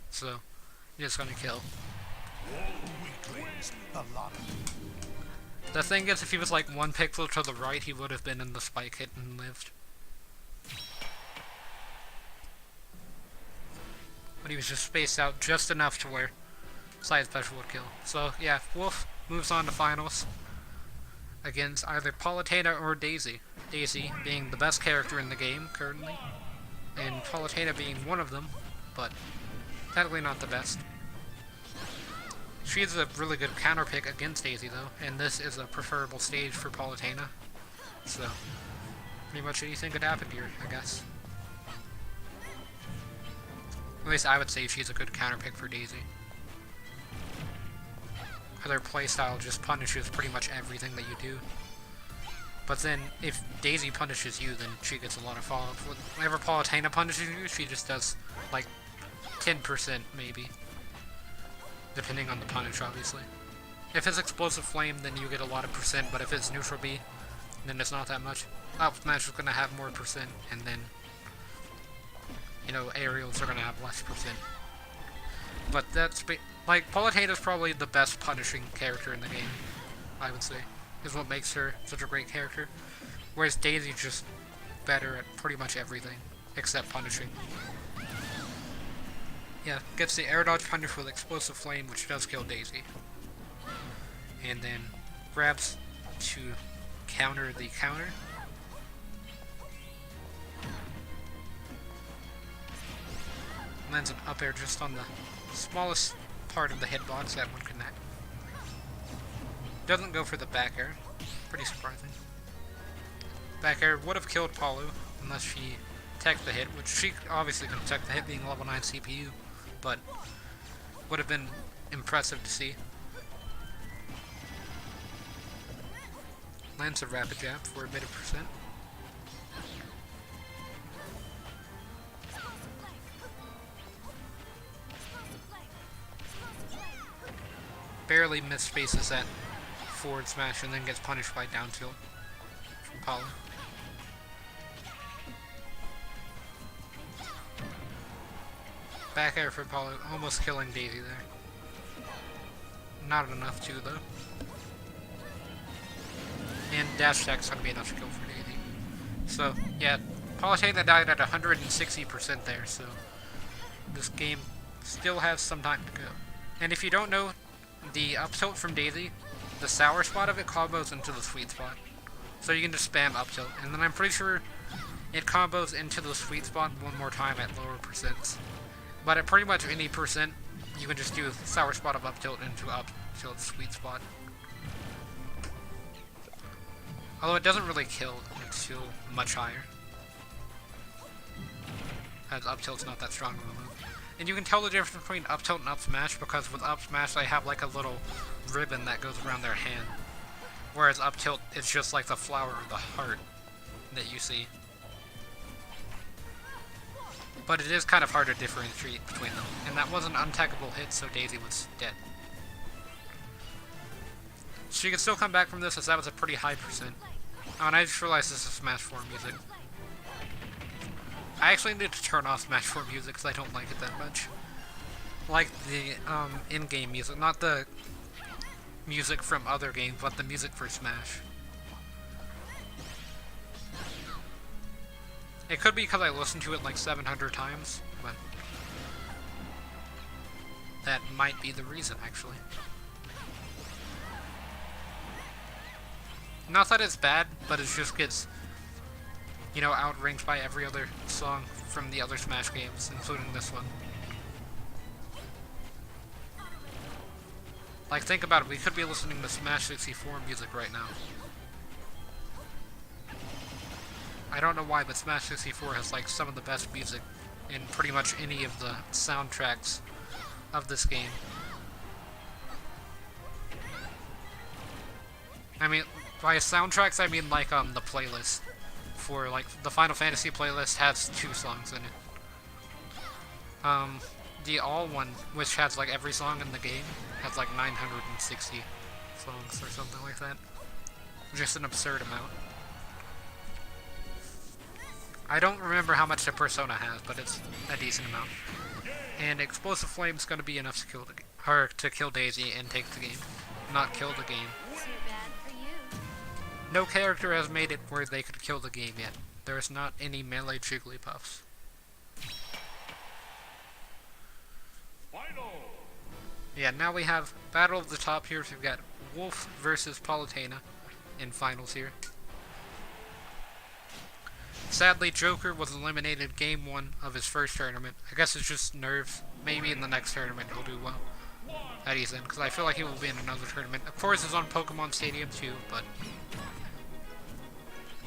So he's gonna kill. The thing is, if he was like 1 pixel to the right, he would have been in the spike hit and lived. but he was just spaced out just enough to where side special would kill. So yeah, Wolf moves on to finals against either Palutena or Daisy. Daisy being the best character in the game currently, and Palutena being one of them, but technically not the best. She's a really good counter pick against Daisy though, and this is a preferable stage for Palutena. So, pretty much anything could happen here, I guess. At least I would say she's a good counter pick for Daisy. Her playstyle just punishes pretty much everything that you do. But then, if Daisy punishes you, then she gets a lot of follow-up. Whenever Palutena punishes you, she just does, like, 10% maybe. Depending on the punish, obviously. If it's Explosive Flame, then you get a lot of percent, but if it's Neutral B, then it's not that much. Up smash is gonna have more percent, and then, you know, aerials are gonna have less percent. But that's, like, Palutena is probably the best punishing character in the game, I would say. Is what makes her such a great character. Whereas Daisy's just better at pretty much everything, except punishing. Yeah, gets the air dodge punish with Explosive Flame, which does kill Daisy. And then grabs to counter the counter. Lands an up air just on the smallest part of the hitbox that one connect. Doesn't go for the back air. Pretty surprising. Back air would have killed Palu unless she teched the hit, which she obviously could have teched the hit being level 9 CPU, but would have been impressive to see. Lands a rapid jab for a bit of percent. Barely misspaces that forward smash and then gets punished by down tilt from Palu. Back air for Palu, almost killing Daisy there. Not enough to though. And dash attack's gonna be enough to kill for Daisy. So yeah, Palutena died at 160% there, so this game still has some time to go. And if you don't know, the up tilt from Daisy, the sour spot of it combos into the sweet spot. So you can just spam up tilt, and then I'm pretty sure it combos into the sweet spot one more time at lower percents. But at pretty much any percent, you can just do sour spot of up tilt into up tilt sweet spot. Although it doesn't really kill until much higher, as up tilt's not that strong of a move. And you can tell the difference between up tilt and up smash because with up smash they have like a little ribbon that goes around their hand, whereas up tilt is just like the flower or the heart that you see. But it is kind of hard to differentiate between them, and that was an untechable hit, so Daisy was dead. She can still come back from this as that was a pretty high percent. Oh, and I just realized this is Smash 4 music. I actually need to turn off Smash 4 music because I don't like it that much. Like the in-game music, not the music from other games, but the music for Smash. It could be because I listened to it like 700 times, but that might be the reason, actually. Not that it's bad, but it just gets, you know, outranked by every other song from the other Smash games, including this one. Like, think about it, we could be listening to Smash 64 music right now. I don't know why, but Smash 64 has, like, some of the best music in pretty much any of the soundtracks of this game. I mean, by soundtracks, I mean, like, the playlist. For, like, the Final Fantasy playlist has 2 songs in it. The All one, which has, like, every song in the game, has, like, 960 songs or something like that. Just an absurd amount. I don't remember how much the Persona has, but it's a decent amount. And Explosive Flame's gonna be enough to kill to kill Daisy and take the game, not kill the game. No character has made it where they could kill the game yet. There is not any melee Jigglypuffs. Yeah, now we have Battle of the Top here. So we've got Wolf versus Palutena in finals here. Sadly, Joker was eliminated game 1 of his first tournament. I guess it's just nerves. Maybe in the next tournament he'll do well that he's in, because I feel like he will be in another tournament. Of course, it's on Pokemon Stadium 2, but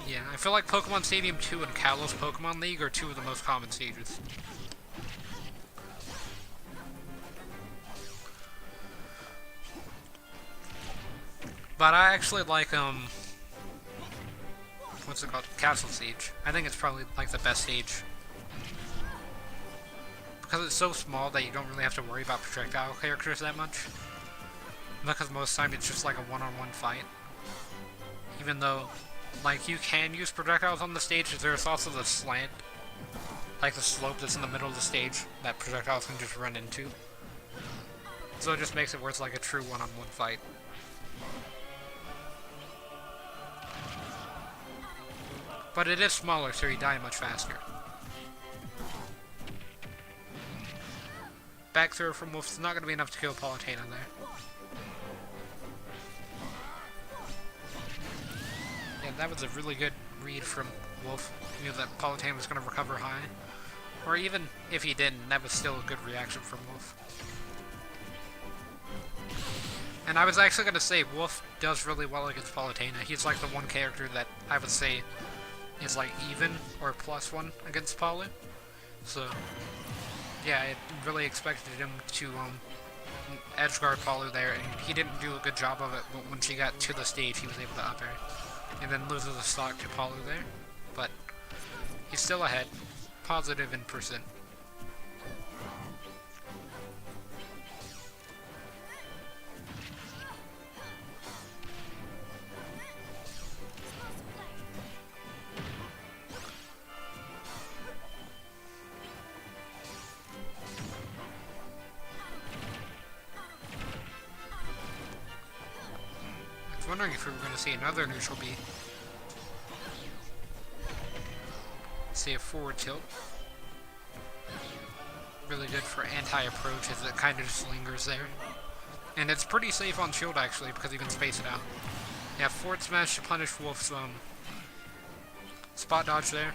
yeah, I feel like Pokemon Stadium 2 and Kalos Pokemon League are two of the most common stages. But I actually like, what's it called? Castle Siege. I think it's probably, like, the best stage. Because it's so small that you don't really have to worry about projectile characters that much. Because most of the time it's just like a one-on-one fight. Even though, like, you can use projectiles on the stage, there's also the slant. Like the slope that's in the middle of the stage that projectiles can just run into. So it just makes it where it's like a true one-on-one fight. But it is smaller, so you die much faster. Back throw from Wolf is not going to be enough to kill Palutena there. Yeah, that was a really good read from Wolf. He knew that Palutena was going to recover high. Or even if he didn't, that was still a good reaction from Wolf. And I was actually going to say Wolf does really well against Palutena. He's like the one character that I would say is like even or +1 against Palu. So yeah, I really expected him to edgeguard Palu there, and he didn't do a good job of it, but when she got to the stage he was able to up air. And then loses the stock to Palu there. But he's still ahead. Positive in percent. I was wondering if we were going to see another neutral B. See a forward tilt. Really good for anti-approach as it kind of just lingers there. And it's pretty safe on shield actually because you can space it out. Yeah, forward smash to punish Wolf's spot dodge there.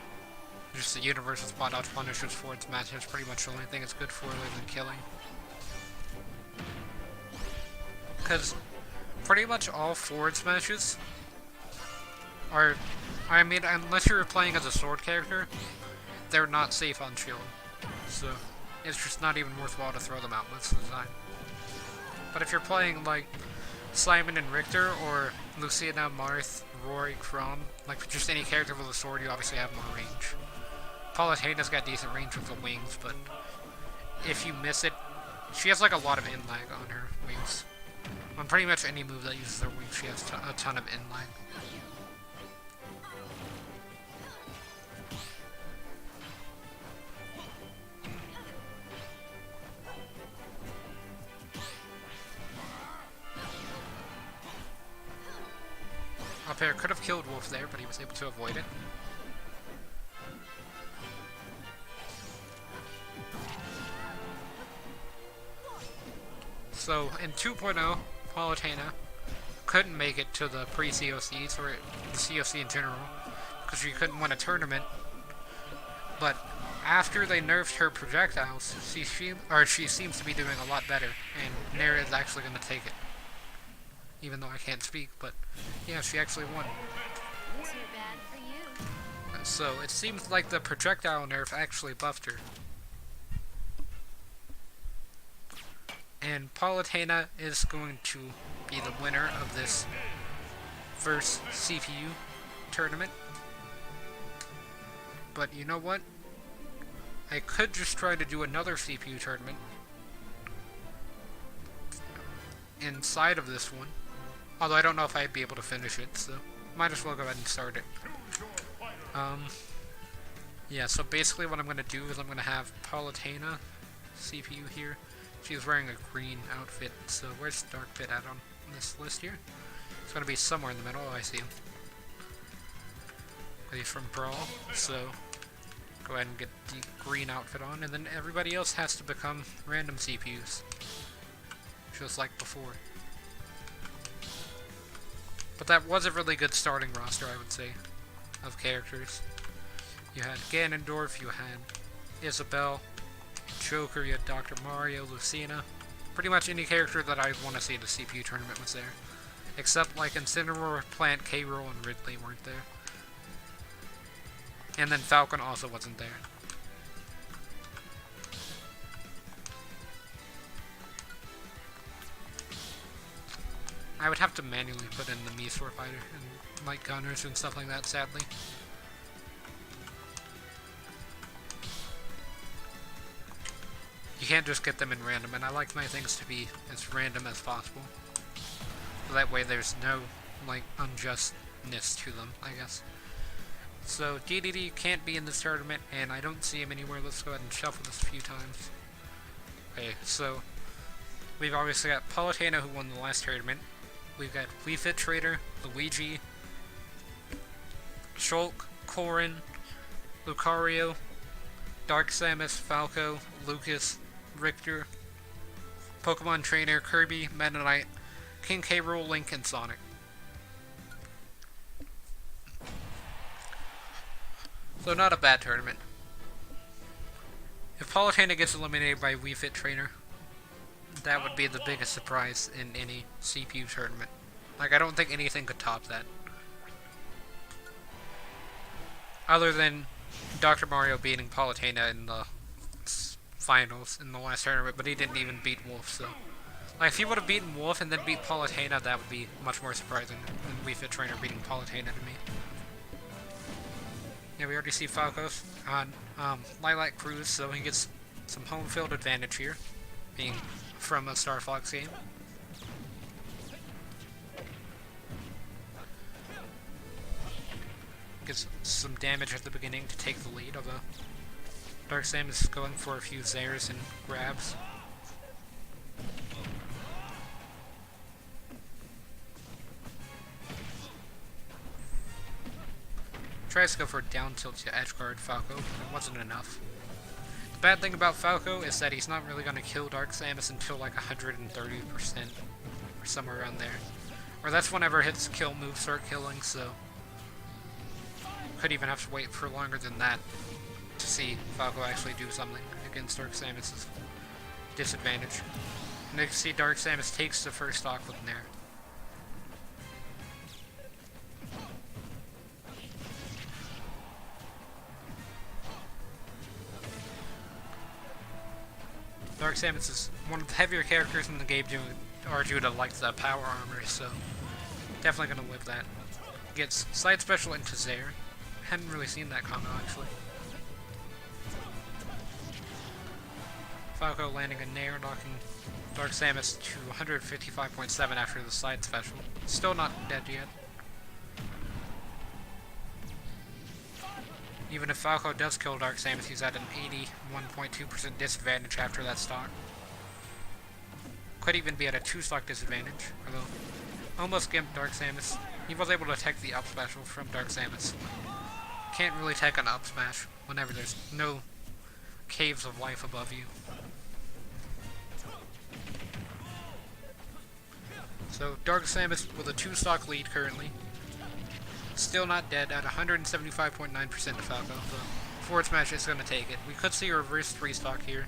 Just the universal spot dodge punishes forward smash. That's pretty much the only thing it's good for other than killing. Because pretty much all forward smashes are, I mean, unless you're playing as a sword character, they're not safe on shield. So it's just not even worthwhile to throw them out most of the time. But if you're playing like Simon and Richter or Lucina, Marth, Rory, Chrom, like just any character with a sword, you obviously have more range. Palutena's got decent range with the wings, but if you miss it, she has like a lot of in lag on her wings. On pretty much any move that uses her wings, she has a ton of in lag. Up air could have killed Wolf there, but he was able to avoid it. So, in 2.0, Palutena couldn't make it to the pre-COCs, or the COC in general, because she couldn't win a tournament. But after they nerfed her projectiles, she seems to be doing a lot better, and Nair is actually going to take it. Even though I can't speak, but yeah, she actually won. Too bad for you. So it seems like the projectile nerf actually buffed her. And Palutena is going to be the winner of this first CPU tournament. But you know what? I could just try to do another CPU tournament inside of this one. Although I don't know if I'd be able to finish it, so might as well go ahead and start it. Yeah, so basically what I'm going to do is I'm going to have Palutena CPU here. She's wearing a green outfit, so where's Dark Pit at on this list here? It's going to be somewhere in the middle. Oh, I see him. He's from Brawl, so go ahead and get the green outfit on, and then everybody else has to become random CPUs. just like before. But that was a really good starting roster, I would say, of characters. You had Ganondorf, you had Isabelle, Joker, you had Dr. Mario, Lucina. Pretty much any character that I want to see at the CPU tournament was there. Except like Incineroar, Plant, K-Rool, and Ridley weren't there. And then Falcon also wasn't there. I would have to manually put in the Meteor Fighter and Light Gunners and stuff like that, sadly. You can't just get them in random, and I like my things to be as random as possible. So that way there's no, like, unjustness to them, I guess. So, DDD can't be in this tournament, and I don't see him anywhere. Let's go ahead and shuffle this a few times. Okay, so, we've obviously got Palutena, who won the last tournament. We've got Wii Fit Trader, Luigi, Shulk, Corrin, Lucario, Dark Samus, Falco, Lucas, Richter, Pokemon Trainer, Kirby, Meta Knight, King K. Rool, Link, and Sonic. So not a bad tournament. If Palutena gets eliminated by Wii Fit Trainer, that would be the biggest surprise in any CPU tournament. Like, I don't think anything could top that. Other than Dr. Mario beating Palutena in the finals in the last tournament, but he didn't even beat Wolf, so... Like, if he would have beaten Wolf and then beat Palutena, that would be much more surprising than Wii Fit Trainer beating Palutena to me. Yeah, we already see Falcos on Lilac Cruise, so he gets some home field advantage here, being from a Star Fox game. Gets some damage at the beginning to take the lead, although Dark Samus is going for a few Zairs and grabs. Tries to go for a down tilt to edge guard Falco, but it wasn't enough. The bad thing about Falco is that he's not really going to kill Dark Samus until like 130%, or somewhere around there. Or that's whenever his kill moves start killing, so could even have to wait for longer than that to see Falco actually do something against Dark Samus' disadvantage. And you can see Dark Samus takes the first stock with Nair. Dark Samus is one of the heavier characters in the game due to like the power armor, so definitely gonna live that. Gets side special into Zair. Hadn't really seen that combo actually. Falco landing a Nair, knocking Dark Samus to 155.7 after the side special. Still not dead yet. Even if Falco does kill Dark Samus, he's at an 81.2% disadvantage after that stock. Could even be at a 2-stock disadvantage, although almost gimped Dark Samus. He was able to tech the up special from Dark Samus. Can't really tech an up smash whenever there's no caves of life above you. So Dark Samus with a 2-stock lead currently. Still not dead at 175.9% to Falco, so forward smash is going to take it. We could see a reverse 3-stock here,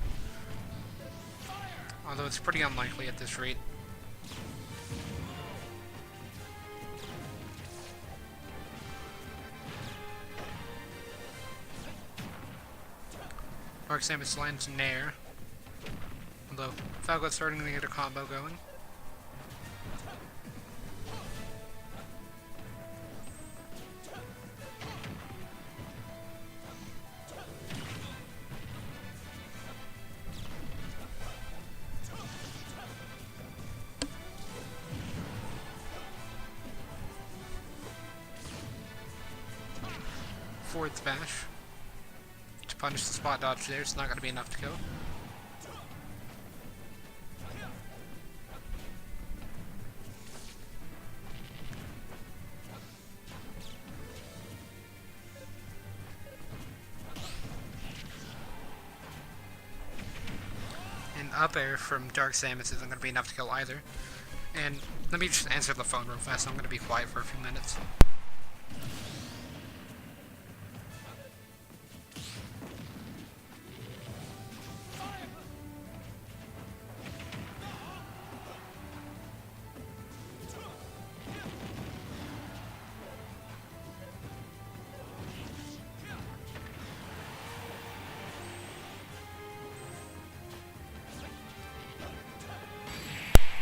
although it's pretty unlikely at this rate. Dark Samus lands Nair, although Falco's starting to get a combo going. Forward smash to punish the spot dodge there. It's not going to be enough to kill. And up air from Dark Samus isn't going to be enough to kill either. And let me just answer the phone real fast. I'm going to be quiet for a few minutes.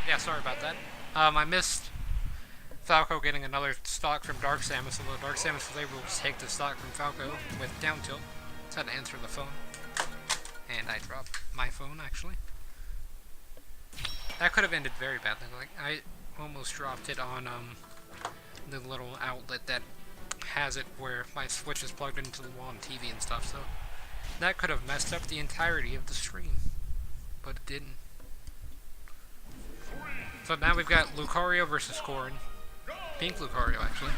Yeah, sorry about that. I missed Falco getting another stock from Dark Samus, although Dark Samus was able to take the stock from Falco with down tilt. Just had to answer the phone. And I dropped my phone, actually. That could have ended very badly. Like, I almost dropped it on the little outlet that has it where my Switch is plugged into the wall and TV and stuff, so that could have messed up the entirety of the stream. But it didn't. So now we've got Lucario versus Corrin. Pink Lucario, actually.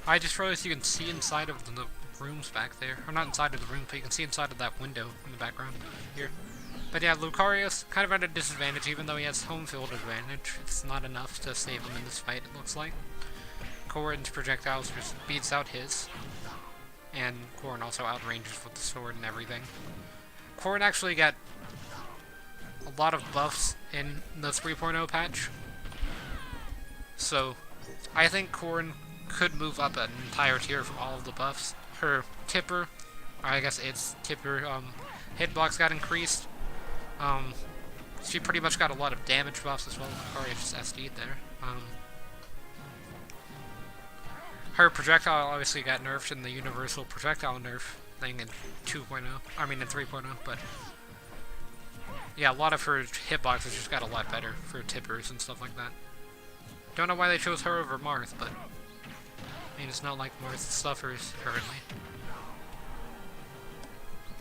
I just realized you can see inside of the rooms back there. Or not inside of the room, but you can see inside of that window in the background here. But yeah, Lucario's kind of at a disadvantage, even though he has home field advantage. It's not enough to save him in this fight, it looks like. Corrin's projectiles just beats out his. And Corrin also outranges with the sword and everything. Corrin actually got a lot of buffs in the 3.0 patch. So, I think Corrin could move up an entire tier from all of the buffs. Her Tipper, I guess it's Tipper, hitbox got increased. She pretty much got a lot of damage buffs as well. Lucario just SD'd there. Her projectile obviously got nerfed in the universal projectile nerf thing in 2.0. I mean in 3.0, but yeah, a lot of her hitboxes just got a lot better for Tippers and stuff like that. Don't know why they chose her over Marth, but I mean, it's not like Marth suffers currently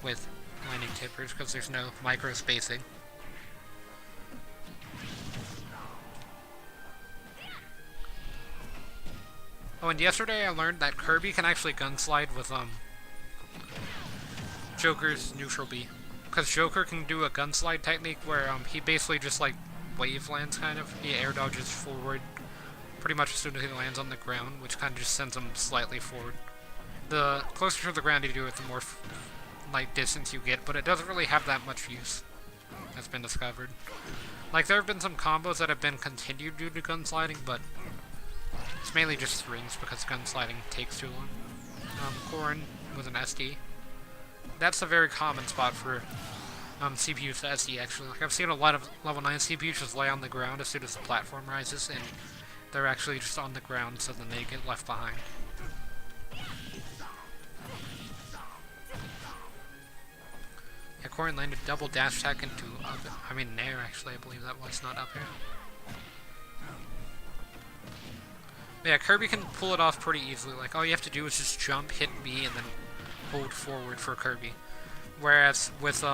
with landing Tippers because there's no micro spacing. Oh, and yesterday I learned that Kirby can actually gunslide with Joker's neutral B, because Joker can do a gunslide technique where he basically just like wave lands kind of. He air dodges forward pretty much as soon as he lands on the ground, which kind of just sends him slightly forward. The closer to the ground you do it, the more like distance you get, but it doesn't really have that much use. That's been discovered. Like there have been some combos that have been continued due to gunsliding, but it's mainly just strings because gunsliding takes too long. Corrin with an SD. That's a very common spot for CPUs to SD actually. Like I've seen a lot of level 9 CPUs just lay on the ground as soon as the platform rises, and they're actually just on the ground so then they get left behind. Yeah, Corrin landed double dash attack into air actually, I believe that was, not up here. But yeah, Kirby can pull it off pretty easily. Like all you have to do is just jump, hit B, and then hold forward for Kirby. Whereas with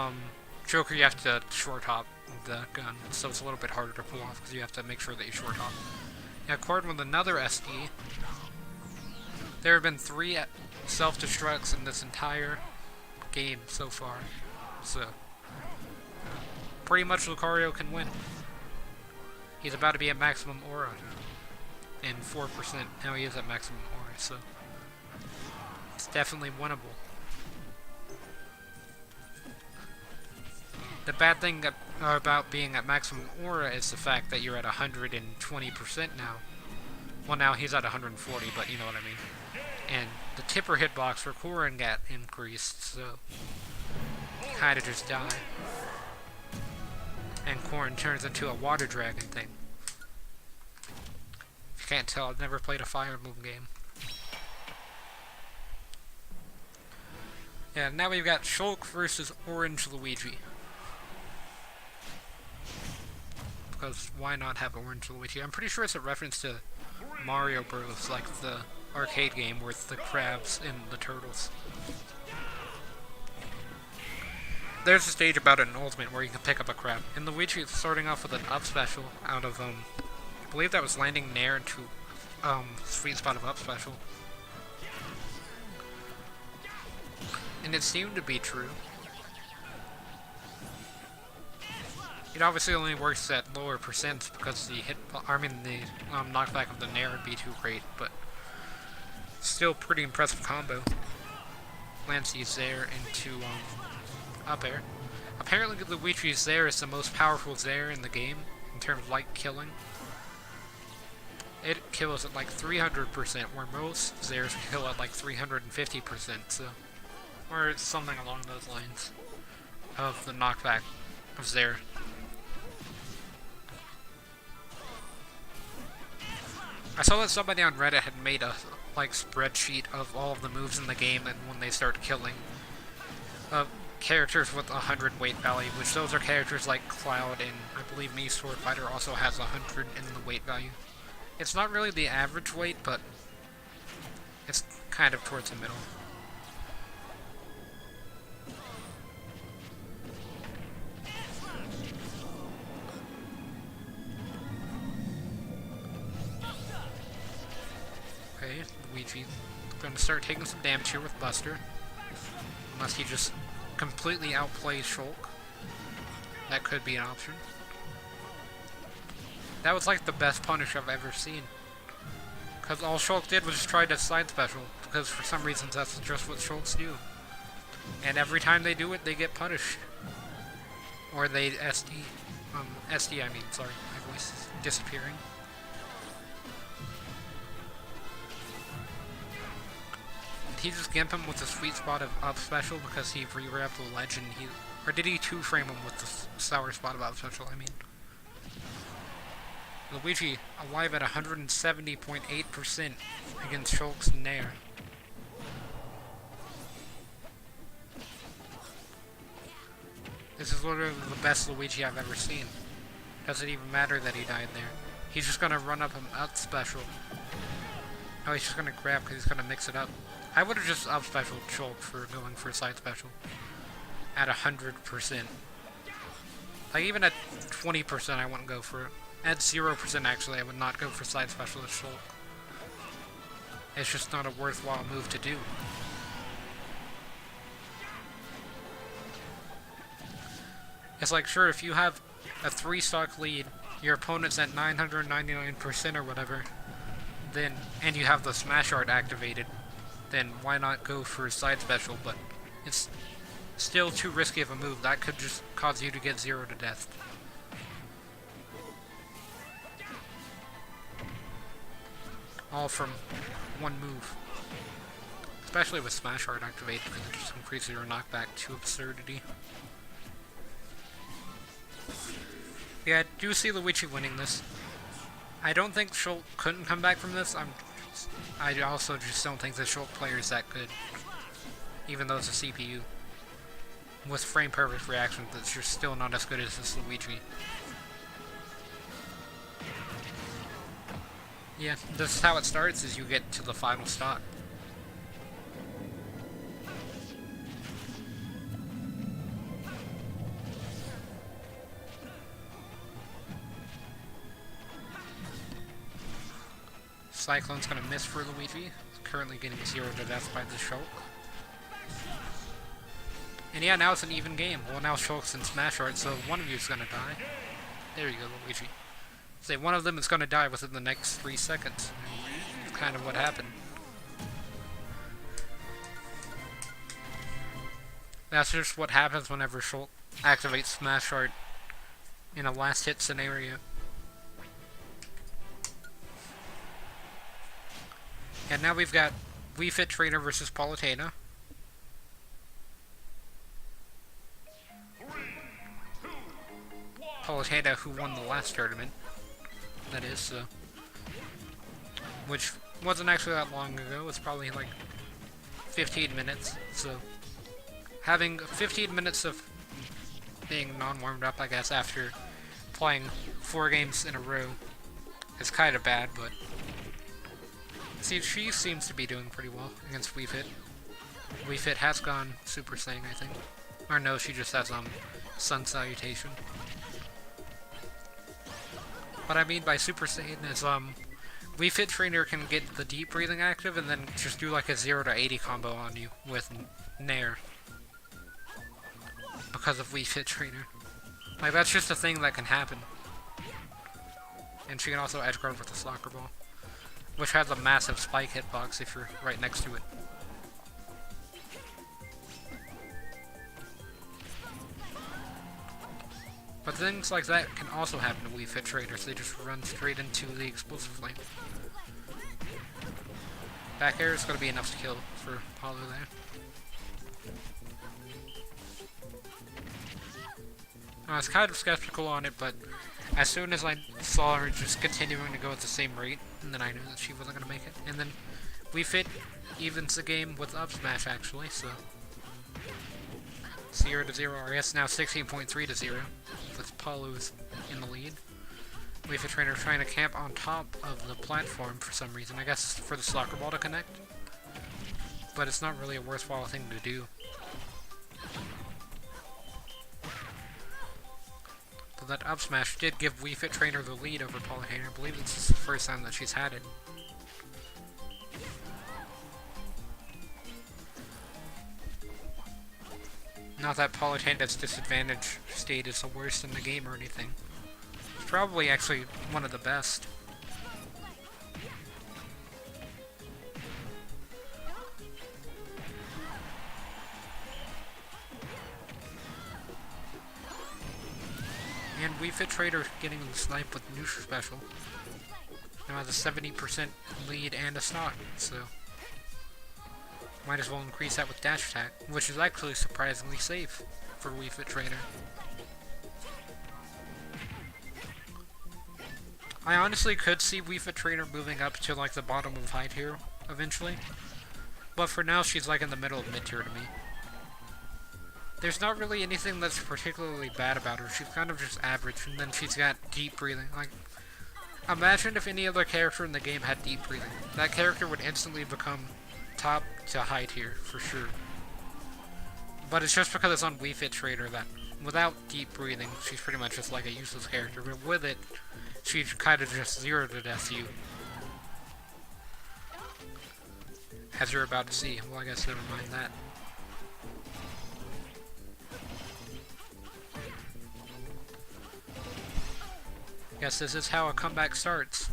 Joker you have to short hop the gun, so it's a little bit harder to pull off because you have to make sure that you short hop. Yeah, Corrin with another SD. There have been 3 self-destructs in this entire game so far. So, pretty much Lucario can win. He's about to be at maximum aura. And 4%. Now he is at maximum aura, so it's definitely winnable. The bad thing about being at maximum aura is the fact that you're at 120% now. Well, now he's at 140, but you know what I mean. And the Tipper hitbox for Corrin got increased, so kinda just die. And Corrin turns into a water dragon thing. If you can't tell, I've never played a Fire Emblem game. Yeah, now we've got Shulk versus Orange Luigi. Because why not have Orange Luigi? I'm pretty sure it's a reference to Mario Bros. Like the arcade game with the crabs and the turtles. There's a stage about it in Ultimate where you can pick up a crab. In Luigi, it's starting off with an up special out of, I believe that was landing Nair into, sweet spot of up special. And it seemed to be true. It obviously only works at lower percents because the knockback of the Nair would be too great, but still pretty impressive combo. Lands the Zair into, up air. Apparently Luigi's Zair is the most powerful Zair in the game, in terms of like killing. It kills at like 300%, where most Zairs kill at like 350%, so... Or something along those lines of the knockback of Zair. I saw that somebody on Reddit had made a spreadsheet of all of the moves in the game and when they start killing characters with 100 weight value, which those are characters like Cloud, and I believe Mii Sword Fighter also has 100 in the weight value. It's not really the average weight, but it's kind of towards the middle. Okay, Luigi's gonna start taking some damage here with Buster. Unless he just completely outplays Shulk. That could be an option. That was like the best punish I've ever seen. Because all Shulk did was just try to side special. Because for some reason that's just what Shulks do. And every time they do it, they get punished. Or they SD. SD I mean, sorry, my voice is disappearing. Did he just gimp him with the sweet spot of up special because he re-wrapped the ledge and he... Or did he two-frame him with the sour spot of up special, I mean? Luigi alive at 170.8% against Shulk's Nair. This is literally the best Luigi I've ever seen. Doesn't even matter that he died there. He's just gonna run up him up special. No, he's just gonna grab because he's gonna mix it up. I would have just up special Shulk for going for a side special. At 100%. Like even at 20% I wouldn't go for it. At 0% actually I would not go for side special as Shulk. It's just not a worthwhile move to do. It's like, sure, if you have a 3-stock lead, your opponent's at 999% or whatever, then, and you have the Smash Art activated, then why not go for a side special? But it's still too risky of a move. That could just cause you to get 0 to death. All from one move. Especially with Smash Art activated, because it just increases your knockback to absurdity. Yeah, I do see Luigi winning this. I don't think Shulk couldn't come back from this. I also just don't think the Shulk player is that good. Even though it's a CPU. With frame perfect reactions, it's just still not as good as this Luigi. Yeah, this is how it starts, is you get to the final stock. Cyclone's gonna miss for Luigi. He's currently getting 0 to death by the Shulk. And yeah, now it's an even game. Well, now Shulk's in Smash Art, so one of you is gonna die. There you go, Luigi. Say one of them is gonna die within the next 3 seconds. That's kind of what happened. That's just what happens whenever Shulk activates Smash Art in a last hit scenario. And now we've got Wii Fit Trainer versus Palutena. Palutena, who won the last tournament. That is, so. Which wasn't actually that long ago. It's probably like 15 minutes. So, having 15 minutes of being non-warmed up, I guess, after playing 4 games in a row is kind of bad, but See, she seems to be doing pretty well against Wii Fit. Wii Fit has gone Super Saiyan, I think. Or no, she just has, Sun Salutation. What I mean by Super Saiyan is, Wii Fit Trainer can get the deep breathing active and then just do like a 0 to 80 combo on you with Nair. Because of Wii Fit Trainer. Like, that's just a thing that can happen. And she can also edge guard with the soccer ball, which has a massive spike hitbox if you're right next to it. But things like that can also happen to Wii Fit Traders. They just run straight into the explosive flame. Back air is going to be enough to kill for Paulo there. I was kind of skeptical on it, but as soon as I saw her just continuing to go at the same rate, and then I knew that she wasn't going to make it. And then Wii Fit evens the game with up smash, actually, so 0 to 0, or I guess now 16.3 to 0, with Paulo's in the lead. Wii Fit Trainer trying to camp on top of the platform for some reason. I guess for the soccer ball to connect, but it's not really a worthwhile thing to do. So that up smash did give Wii Fit Trainer the lead over Palutena. I believe this is the first time that she's had it. Not that Palutena's disadvantage state is the worst in the game or anything. It's probably actually one of the best. And Wii Fit Trader getting the snipe with neutral special. Now has a 70% lead and a stock, so might as well increase that with dash attack, which is actually surprisingly safe for Wii Fit Trainer. I honestly could see Wii Fit Trainer moving up to like the bottom of high tier eventually, but for now she's like in the middle of mid tier to me. There's not really anything that's particularly bad about her. She's kind of just average, and then she's got deep breathing. Like, imagine if any other character in the game had deep breathing. That character would instantly become top to high tier, for sure. But it's just because it's on Wii Fit Trainer that without deep breathing, she's pretty much just like a useless character. But with it, she's kind of just 0 to death you. As you're about to see. Well, I guess never mind that. Guess this is how a comeback starts.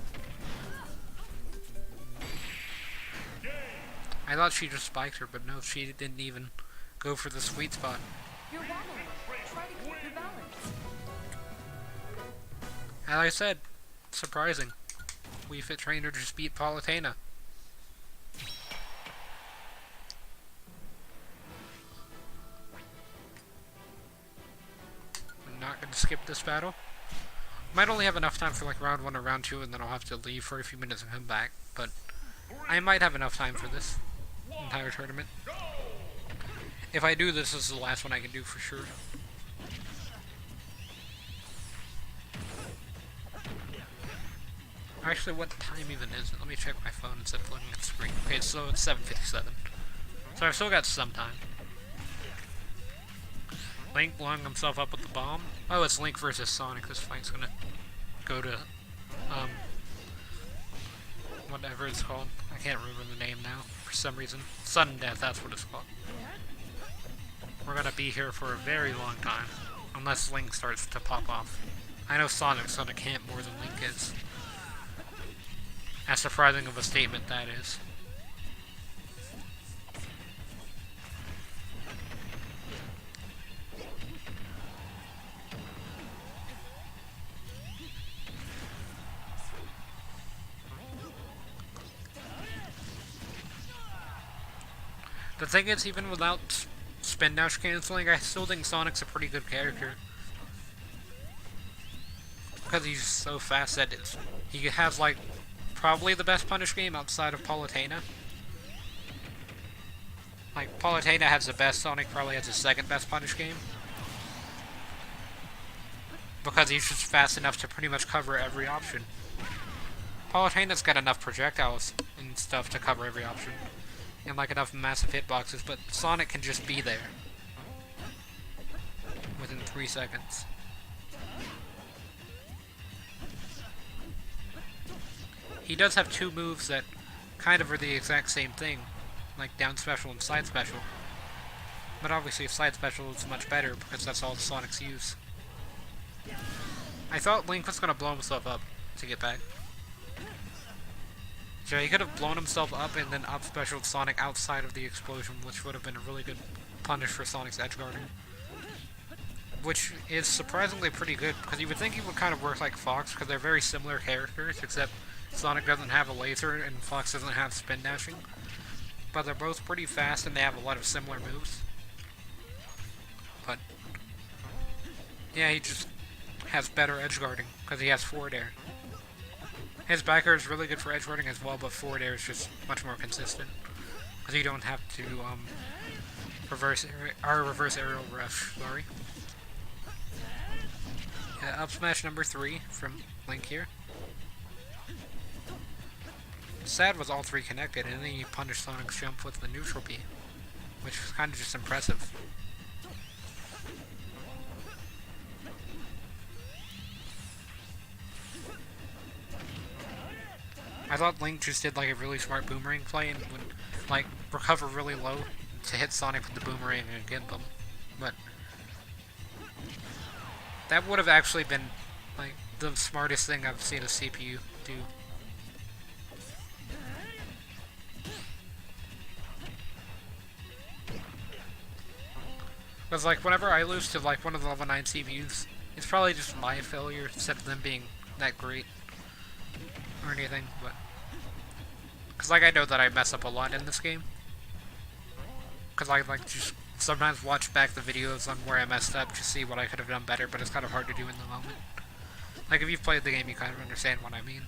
I thought she just spiked her, but no, she didn't even go for the sweet spot. You're wobbling. Try to keep your balance. As I said, surprising. Wii Fit Trainer just beat Palutena. I'm not going to skip this battle. Might only have enough time for like round 1 or round 2, and then I'll have to leave for a few minutes and come back, but I might have enough time for this entire tournament. If I do, this is the last one I can do for sure. Actually, what time even is it? Let me check my phone instead of looking at the screen. Okay, so it's 7:57. So I've still got some time. Link blowing himself up with the bomb. Oh, it's Link versus Sonic. This fight's gonna go to, whatever it's called. I can't remember the name now, for some reason. Sudden Death, that's what it's called. We're gonna be here for a very long time, unless Link starts to pop off. I know Sonic's gonna camp more than Link is. As surprising of a statement that is. The thing is, even without spin dash canceling, I still think Sonic's a pretty good character. Because he's so fast that he has like probably the best punish game outside of Palutena. Like, Palutena has the best, Sonic probably has the second best punish game. Because he's just fast enough to pretty much cover every option. Palutena's got enough projectiles and stuff to cover every option. And like enough massive hitboxes, but Sonic can just be there. Within 3 seconds. He does have two moves that kind of are the exact same thing. Like down special and side special. But obviously side special is much better because that's all Sonic's use. I thought Link was going to blow himself up to get back. So he could have blown himself up and then up specialed Sonic outside of the explosion, which would have been a really good punish for Sonic's edge guarding. Which is surprisingly pretty good, because you would think he would kind of work like Fox, because they're very similar characters, except Sonic doesn't have a laser and Fox doesn't have spin dashing. But they're both pretty fast and they have a lot of similar moves. But yeah, he just has better edge guarding, because he has forward air. His back air is really good for edge guarding as well, but forward air is just much more consistent. Because you don't have to reverse aerial rush, sorry. Up smash number 3 from Link here. Sad was all 3 connected, and then he punished Sonic's jump with the neutral B, which was kind of just impressive. I thought Link just did like a really smart boomerang play and would like recover really low to hit Sonic with the boomerang and get them, but that would have actually been like the smartest thing I've seen a CPU do. Because like whenever I lose to like one of the level 9 CPUs, it's probably just my failure instead of them being that great or anything, but because like I know that I mess up a lot in this game, because I like just sometimes watch back the videos on where I messed up to see what I could have done better, but it's kind of hard to do in the moment. Like if you've played the game, you kind of understand what I mean.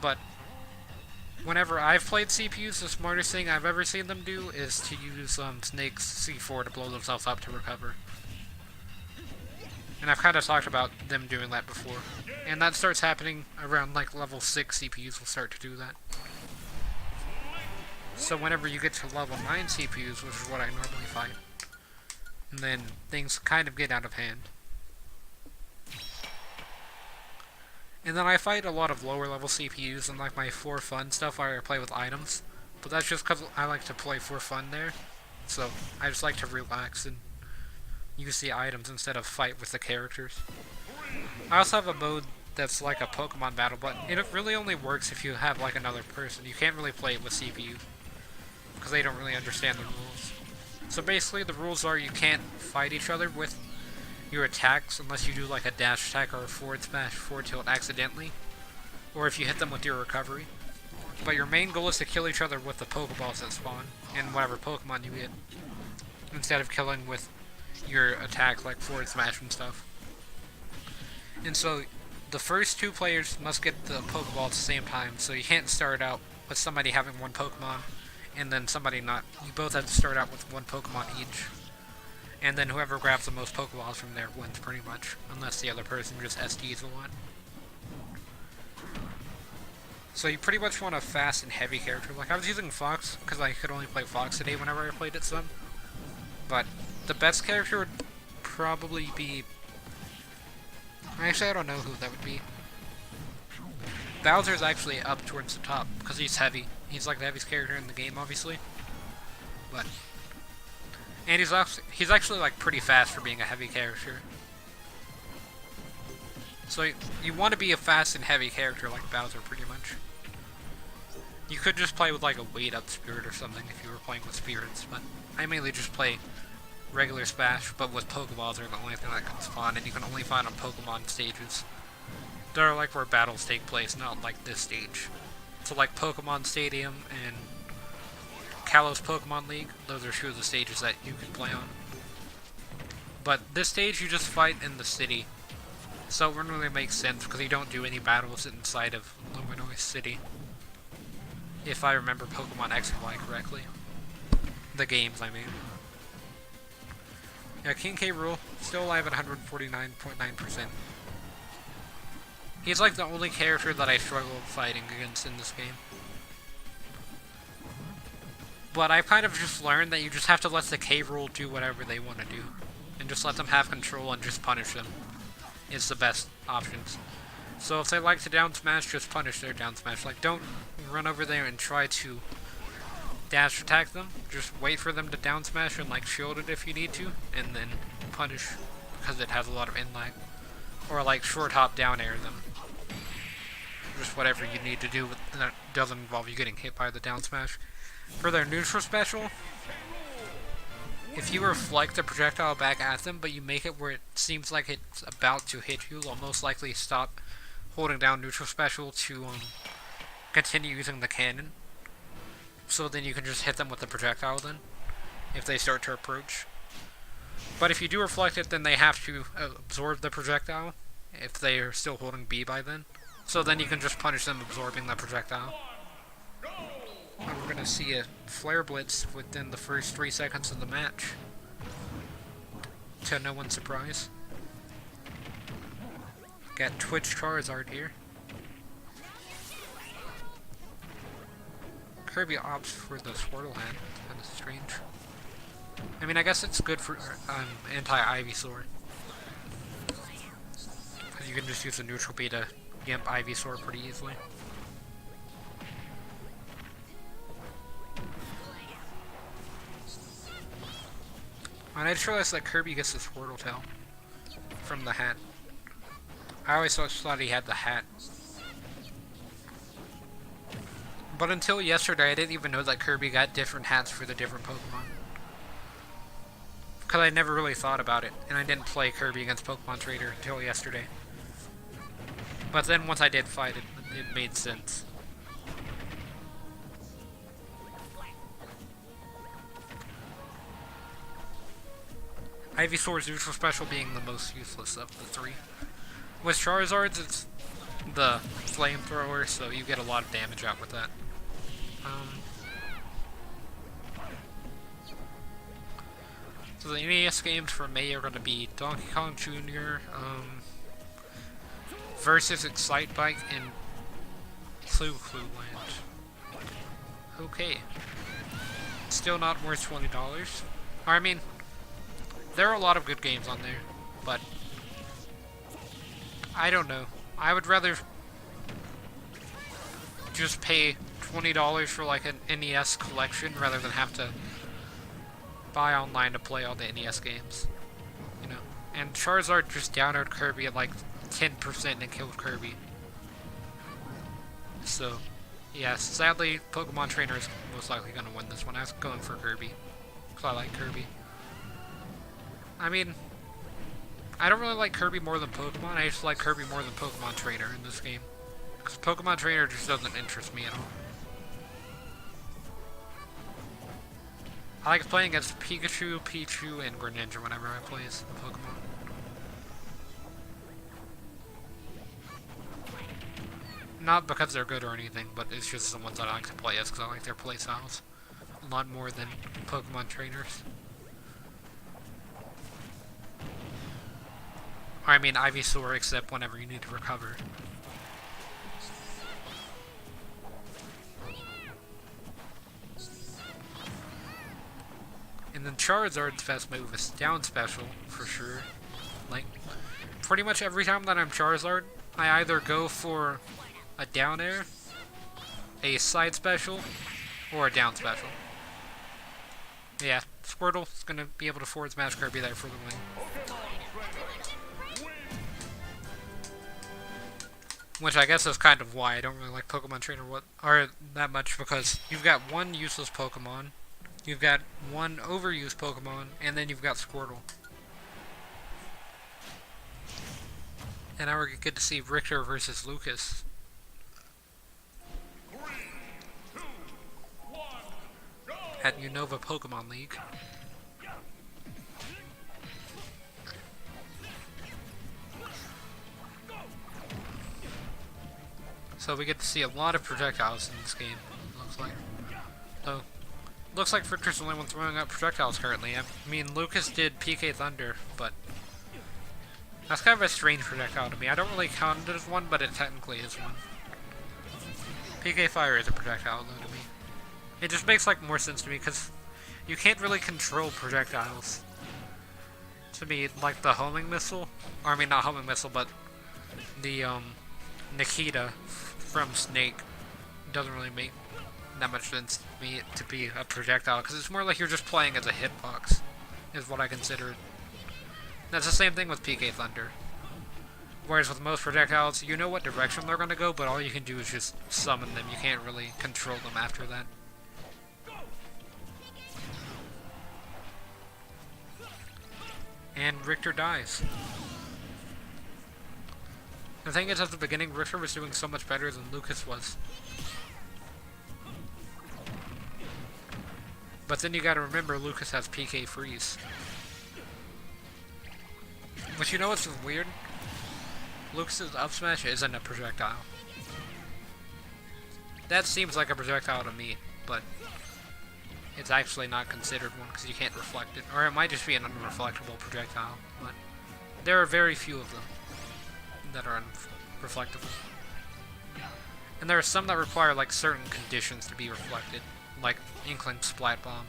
But whenever I've played CPUs, the smartest thing I've ever seen them do is to use Snake's C4 to blow themselves up to recover. And I've kind of talked about them doing that before. And that starts happening around like level 6 CPUs will start to do that. So whenever you get to level 9 CPUs, which is what I normally fight, and then things kind of get out of hand. And then I fight a lot of lower level CPUs and like my for fun stuff where I play with items. But that's just because I like to play for fun there. So I just like to relax and use the items instead of fight with the characters. I also have a mode that's like a Pokemon battle, but it really only works if you have like another person. You can't really play it with CPU, because they don't really understand the rules. So basically the rules are you can't fight each other with your attacks unless you do like a dash attack or a forward smash, forward tilt accidentally, or if you hit them with your recovery. But your main goal is to kill each other with the Pokeballs that spawn, and whatever Pokemon you get, instead of killing with your attack like forward smash and stuff. And so the first 2 players must get the Pokeball at the same time, so you can't start out with somebody having 1 Pokemon and then somebody not. You both have to start out with 1 Pokemon each. And then whoever grabs the most Pokeballs from there wins pretty much, unless the other person just SDs a lot. So you pretty much want a fast and heavy character. Like I was using Fox because I could only play Fox today whenever I played it some. But the best character would probably be... Actually, I don't know who that would be. Bowser's actually up towards the top because he's heavy. He's like the heaviest character in the game, obviously. But and he's actually like pretty fast for being a heavy character. So you want to be a fast and heavy character like Bowser, pretty much. You could just play with like a weight up spirit or something if you were playing with spirits, but I mainly just play regular Smash, but with Pokeballs are the only thing that can spawn, and you can only find on Pokemon stages. They're like where battles take place, not like this stage. So like Pokemon Stadium and Kalos Pokemon League, those are 2 of the stages that you can play on. But this stage you just fight in the city, so it wouldn't really make sense because you don't do any battles inside of Luminois City. If I remember Pokemon X and Y correctly. The games, I mean. Yeah, King K. Rool, still alive at 149.9%. He's like the only character that I struggle fighting against in this game. But I've kind of just learned that you just have to let the K Rool do whatever they want to do. And just let them have control and just punish them. Is the best options. So if they like to down smash, just punish their down smash. Like, don't run over there and try to dash attack them. Just wait for them to down smash and like shield it if you need to, and then punish because it has a lot of in lag. Or like short hop down air them. Just whatever you need to do that doesn't involve you getting hit by the down smash. For their neutral special, if you reflect the projectile back at them, but you make it where it seems like it's about to hit you, they'll most likely stop holding down neutral special to continue using the cannon. So then you can just hit them with the projectile then, if they start to approach. But if you do reflect it, then they have to absorb the projectile, if they are still holding B by then. So then you can just punish them absorbing the projectile. And we're going to see a Flare Blitz within the first 3 seconds of the match. To no one's surprise. Got Twitch Charizard here. Kirby opts for the Squirtle hand. Kind of strange. I mean, I guess it's good for anti-Ivysaur. Because you can just use the neutral B to gimp Ivysaur pretty easily. And I just realized that Kirby gets the Squirtle tail from the hat. I always thought he had the hat. But until yesterday, I didn't even know that Kirby got different hats for the different Pokemon. Because I never really thought about it, and I didn't play Kirby against Pokemon Trader until yesterday. But then once I did fight it, it made sense. Ivysaur's neutral special being the most useless of the three. With Charizard's, it's the flamethrower, so you get a lot of damage out with that. So the NES games for May are going to be Donkey Kong Jr., versus Excitebike and Clue Land. Okay. Still not worth $20. I mean, there are a lot of good games on there, but I don't know. I would rather just pay $20 for like an NES collection rather than have to buy online to play all the NES games. You know? And Charizard just downed Kirby at like 10% and killed Kirby. So, yeah, sadly, Pokemon Trainer is most likely going to win this one. I was going for Kirby, because I like Kirby. I mean, I don't really like Kirby more than Pokemon, I just like Kirby more than Pokemon Trainer in this game. Because Pokemon Trainer just doesn't interest me at all. I like playing against Pikachu, Pichu, and Greninja whenever I play as a Pokemon. Not because they're good or anything, but it's just the ones that I like to play as because I like their playstyles a lot more than Pokemon Trainers. I mean Ivysaur, except whenever you need to recover. And then Charizard's best move is down special, for sure. Like, pretty much every time that I'm Charizard, I either go for a down air, a side special, or a down special. Yeah, Squirtle is going to be able to forward smash Kirby there for the win. Which I guess is kind of why I don't really like Pokemon Trainer that much, because you've got one useless Pokemon, you've got one overused Pokemon, and then you've got Squirtle. And now we're good to see Richter versus Lucas. 3, 2, 1, go! At Unova Pokemon League. So we get to see a lot of projectiles in this game, looks like. So, looks like Richter's the only one throwing out projectiles currently. I mean, Lucas did PK Thunder, but That's kind of a strange projectile to me. I don't really count it as one, but it technically is one. PK Fire is a projectile though to me. It just makes like more sense to me because you can't really control projectiles. To me, like the homing missile, or I mean not homing missile, but the Nikita from Snake doesn't really make that much sense to me to be a projectile because it's more like you're just playing as a hitbox, is what I consider it. That's the same thing with PK Thunder. Whereas with most projectiles, you know what direction they're going to go, but all you can do is just summon them. You can't really control them after that. And Richter dies. The thing is, at the beginning, Richter was doing so much better than Lucas was. But then you gotta remember, Lucas has PK Freeze. But you know what's weird? Lucas's up smash isn't a projectile. That seems like a projectile to me, but it's actually not considered one because you can't reflect it. Or it might just be an unreflectable projectile, but there are very few of them that are unreflectable. And there are some that require like certain conditions to be reflected, like Inkling Splat Bomb.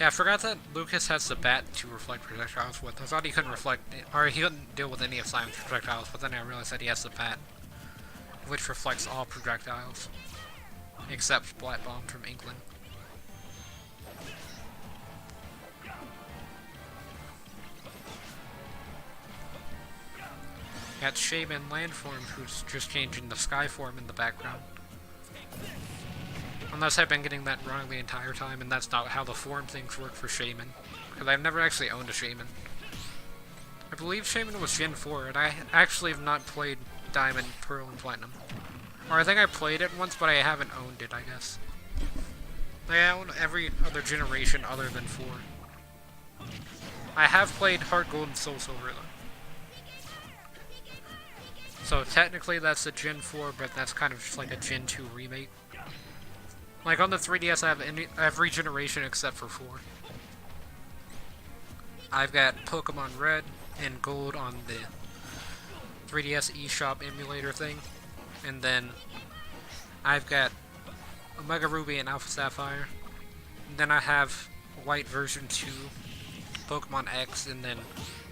Yeah, I forgot that Lucas has the bat to reflect projectiles with. I thought he couldn't reflect, or he couldn't deal with any of Simon's projectiles, but then I realized that he has the bat, which reflects all projectiles, except Splat Bomb from Inkling. Got Shaman Landform, who's just changing the Sky form in the background. Unless I've been getting that wrong the entire time, and that's not how the form things work for Shaman. Because I've never actually owned a Shaman. I believe Shaman was Gen 4, and I actually have not played Diamond, Pearl, and Platinum. Or I think I played it once, but I haven't owned it, I guess. I own every other generation other than 4. I have played Heart Gold and Soul Silver, though. So technically that's a Gen 4, but that's kind of just like a Gen 2 remake. Like on the 3DS I have every generation except for 4. I've got Pokemon Red and Gold on the 3DS eShop emulator thing. And then I've got Omega Ruby and Alpha Sapphire. And then I have White version 2, Pokemon X, and then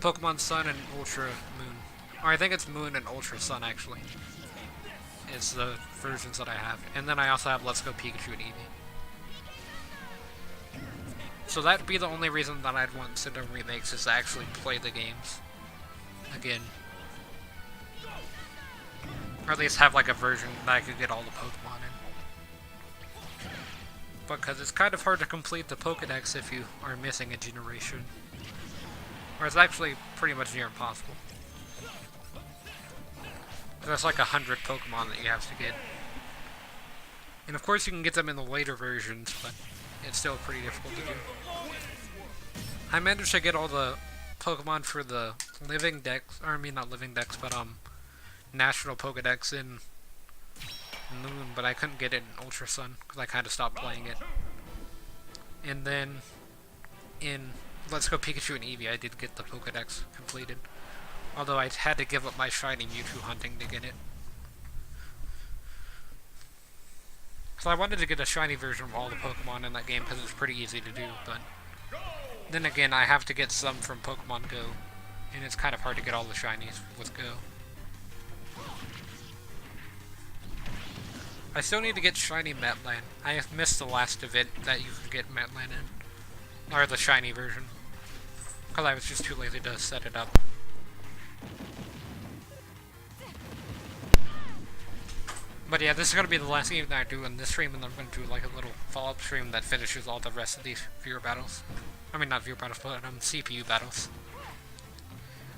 Pokemon Sun and Ultra Moon. Or I think it's Moon and Ultra Sun actually. Is the versions that I have. And then I also have Let's Go Pikachu and Eevee. So that'd be the only reason that I'd want Nintendo remakes is to actually play the games again. Or at least have like a version that I could get all the Pokemon in. Because it's kind of hard to complete the Pokedex if you are missing a generation. Or it's actually pretty much near impossible. There's like 100 Pokemon that you have to get. And of course you can get them in the later versions, but it's still pretty difficult to do. I managed to get all the Pokemon for the Living Dex, or I mean not Living Dex, but National Pokedex in Moon, but I couldn't get it in Ultra Sun, because I kind of stopped playing it. And then in Let's Go Pikachu and Eevee, I did get the Pokedex completed. Although I had to give up my shiny Mewtwo hunting to get it. So I wanted to get a shiny version of all the Pokemon in that game because it's pretty easy to do, but then again I have to get some from Pokemon Go, and it's kind of hard to get all the shinies with Go. I still need to get shiny Metland. I have missed the last event that you could get Metland in. Or the shiny version. Because I was just too lazy to set it up. But yeah, this is going to be the last game that I do in this stream, and I'm going to do like a little follow-up stream that finishes all the rest of these viewer battles. I mean, not viewer battles, but CPU battles.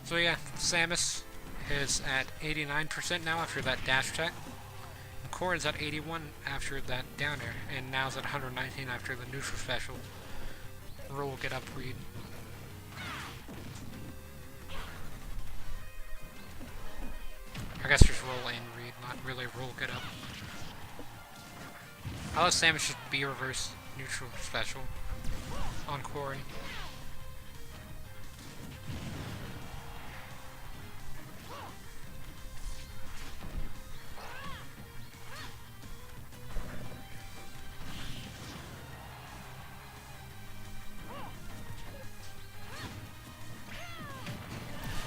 So yeah, Samus is at 89% now after that dash attack. Corrin's at 81 after that down air, and now's at 119 after the neutral special. Roll, get up, read. I guess just roll and read, not really roll, get up. I'll let Samus just be reverse neutral special on Corrin.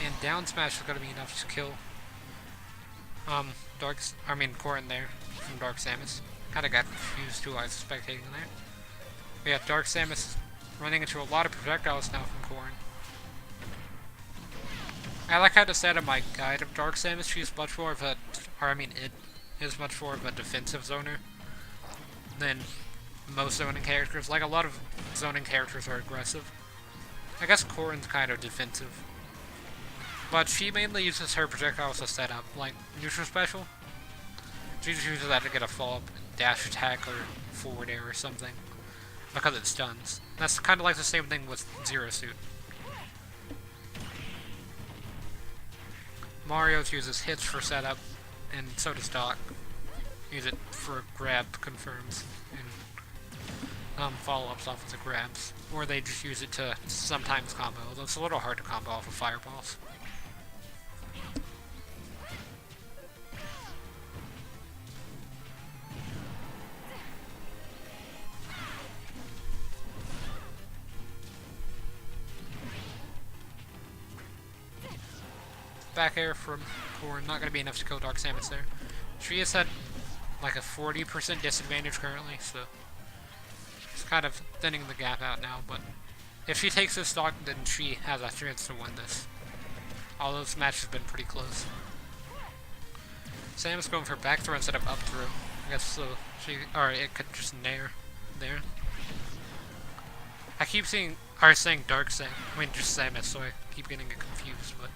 And down smash is gonna be enough to kill Corrin there from Dark Samus. Kinda got confused who I was spectating there. But yeah, Dark Samus running into a lot of projectiles now from Corrin. I like how to set in my guide of Dark Samus, she's much more of a, it is much more of a defensive zoner than most zoning characters. Like, a lot of zoning characters are aggressive. I guess Corrin's kind of defensive. But she mainly uses her projectiles to set up, like neutral special. She just uses that to get a follow-up dash attack or forward air or something, because it stuns. That's kind of like the same thing with Zero Suit. Mario's uses hits for setup, and so does Doc. Use it for grab confirms and follow-ups off of the grabs. Or they just use it to sometimes combo, although it's a little hard to combo off of fireballs. Back air from Corrin, not going to be enough to kill Dark Samus there. She has had like a 40% disadvantage currently, so it's kind of thinning the gap out now, but if she takes this stock, then she has a chance to win this. All those matches have been pretty close. Samus going for back throw instead of up throw. I guess so. It could just nair there. I keep saying Dark Samus, just Samus, so I keep getting it confused, but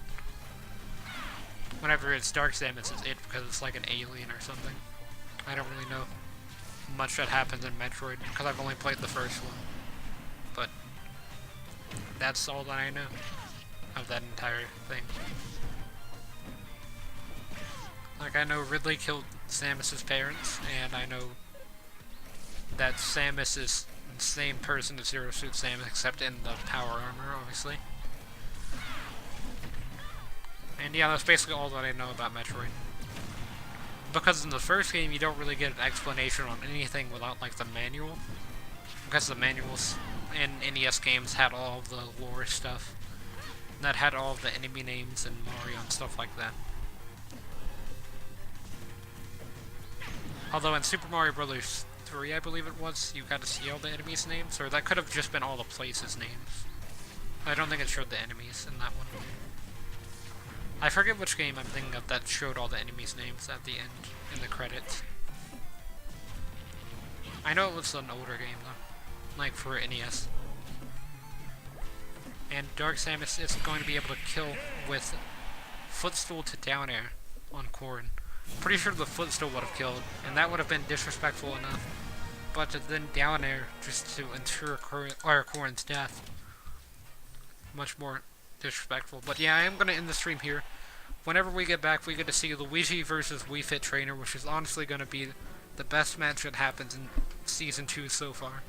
whenever it's Dark Samus, it's it because it's like an alien or something. I don't really know much that happens in Metroid because I've only played the first one. But that's all that I know of that entire thing. Like, I know Ridley killed Samus's parents, and I know that Samus is the same person as Zero Suit Samus, except in the power armor, obviously. And yeah, that's basically all that I know about Metroid. Because in the first game, you don't really get an explanation on anything without, like, the manual. Because the manuals in NES games had all of the lore stuff. That had all of the enemy names and Mario and stuff like that. Although in Super Mario Bros. 3, I believe it was, you got to see all the enemies' names, or that could have just been all the places' names. I don't think it showed the enemies in that one. I forget which game I'm thinking of that showed all the enemies' names at the end, in the credits. I know it was an older game though, like for NES. And Dark Samus is going to be able to kill with footstool to down air on Corrin. Pretty sure the footstool would have killed, and that would have been disrespectful enough. But to then down air just to ensure Corrin's death, much more disrespectful. But yeah, I am going to end the stream here. Whenever we get back, we get to see Luigi versus Wii Fit Trainer, which is honestly going to be the best match that happens in Season 2 so far.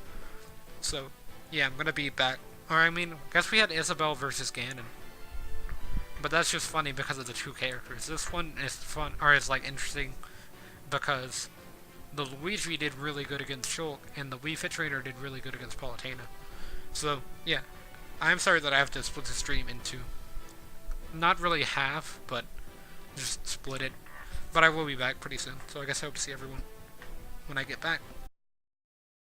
So, yeah, I'm going to be back. Or, I guess we had Isabelle versus Ganon. But that's just funny because of the two characters. This one is fun, or is, like, interesting because the Luigi did really good against Shulk, and the Wii Fit Trainer did really good against Palutena. So, yeah. I'm sorry that I have to split the stream into, not really half, but just split it. But I will be back pretty soon, so I guess I hope to see everyone when I get back.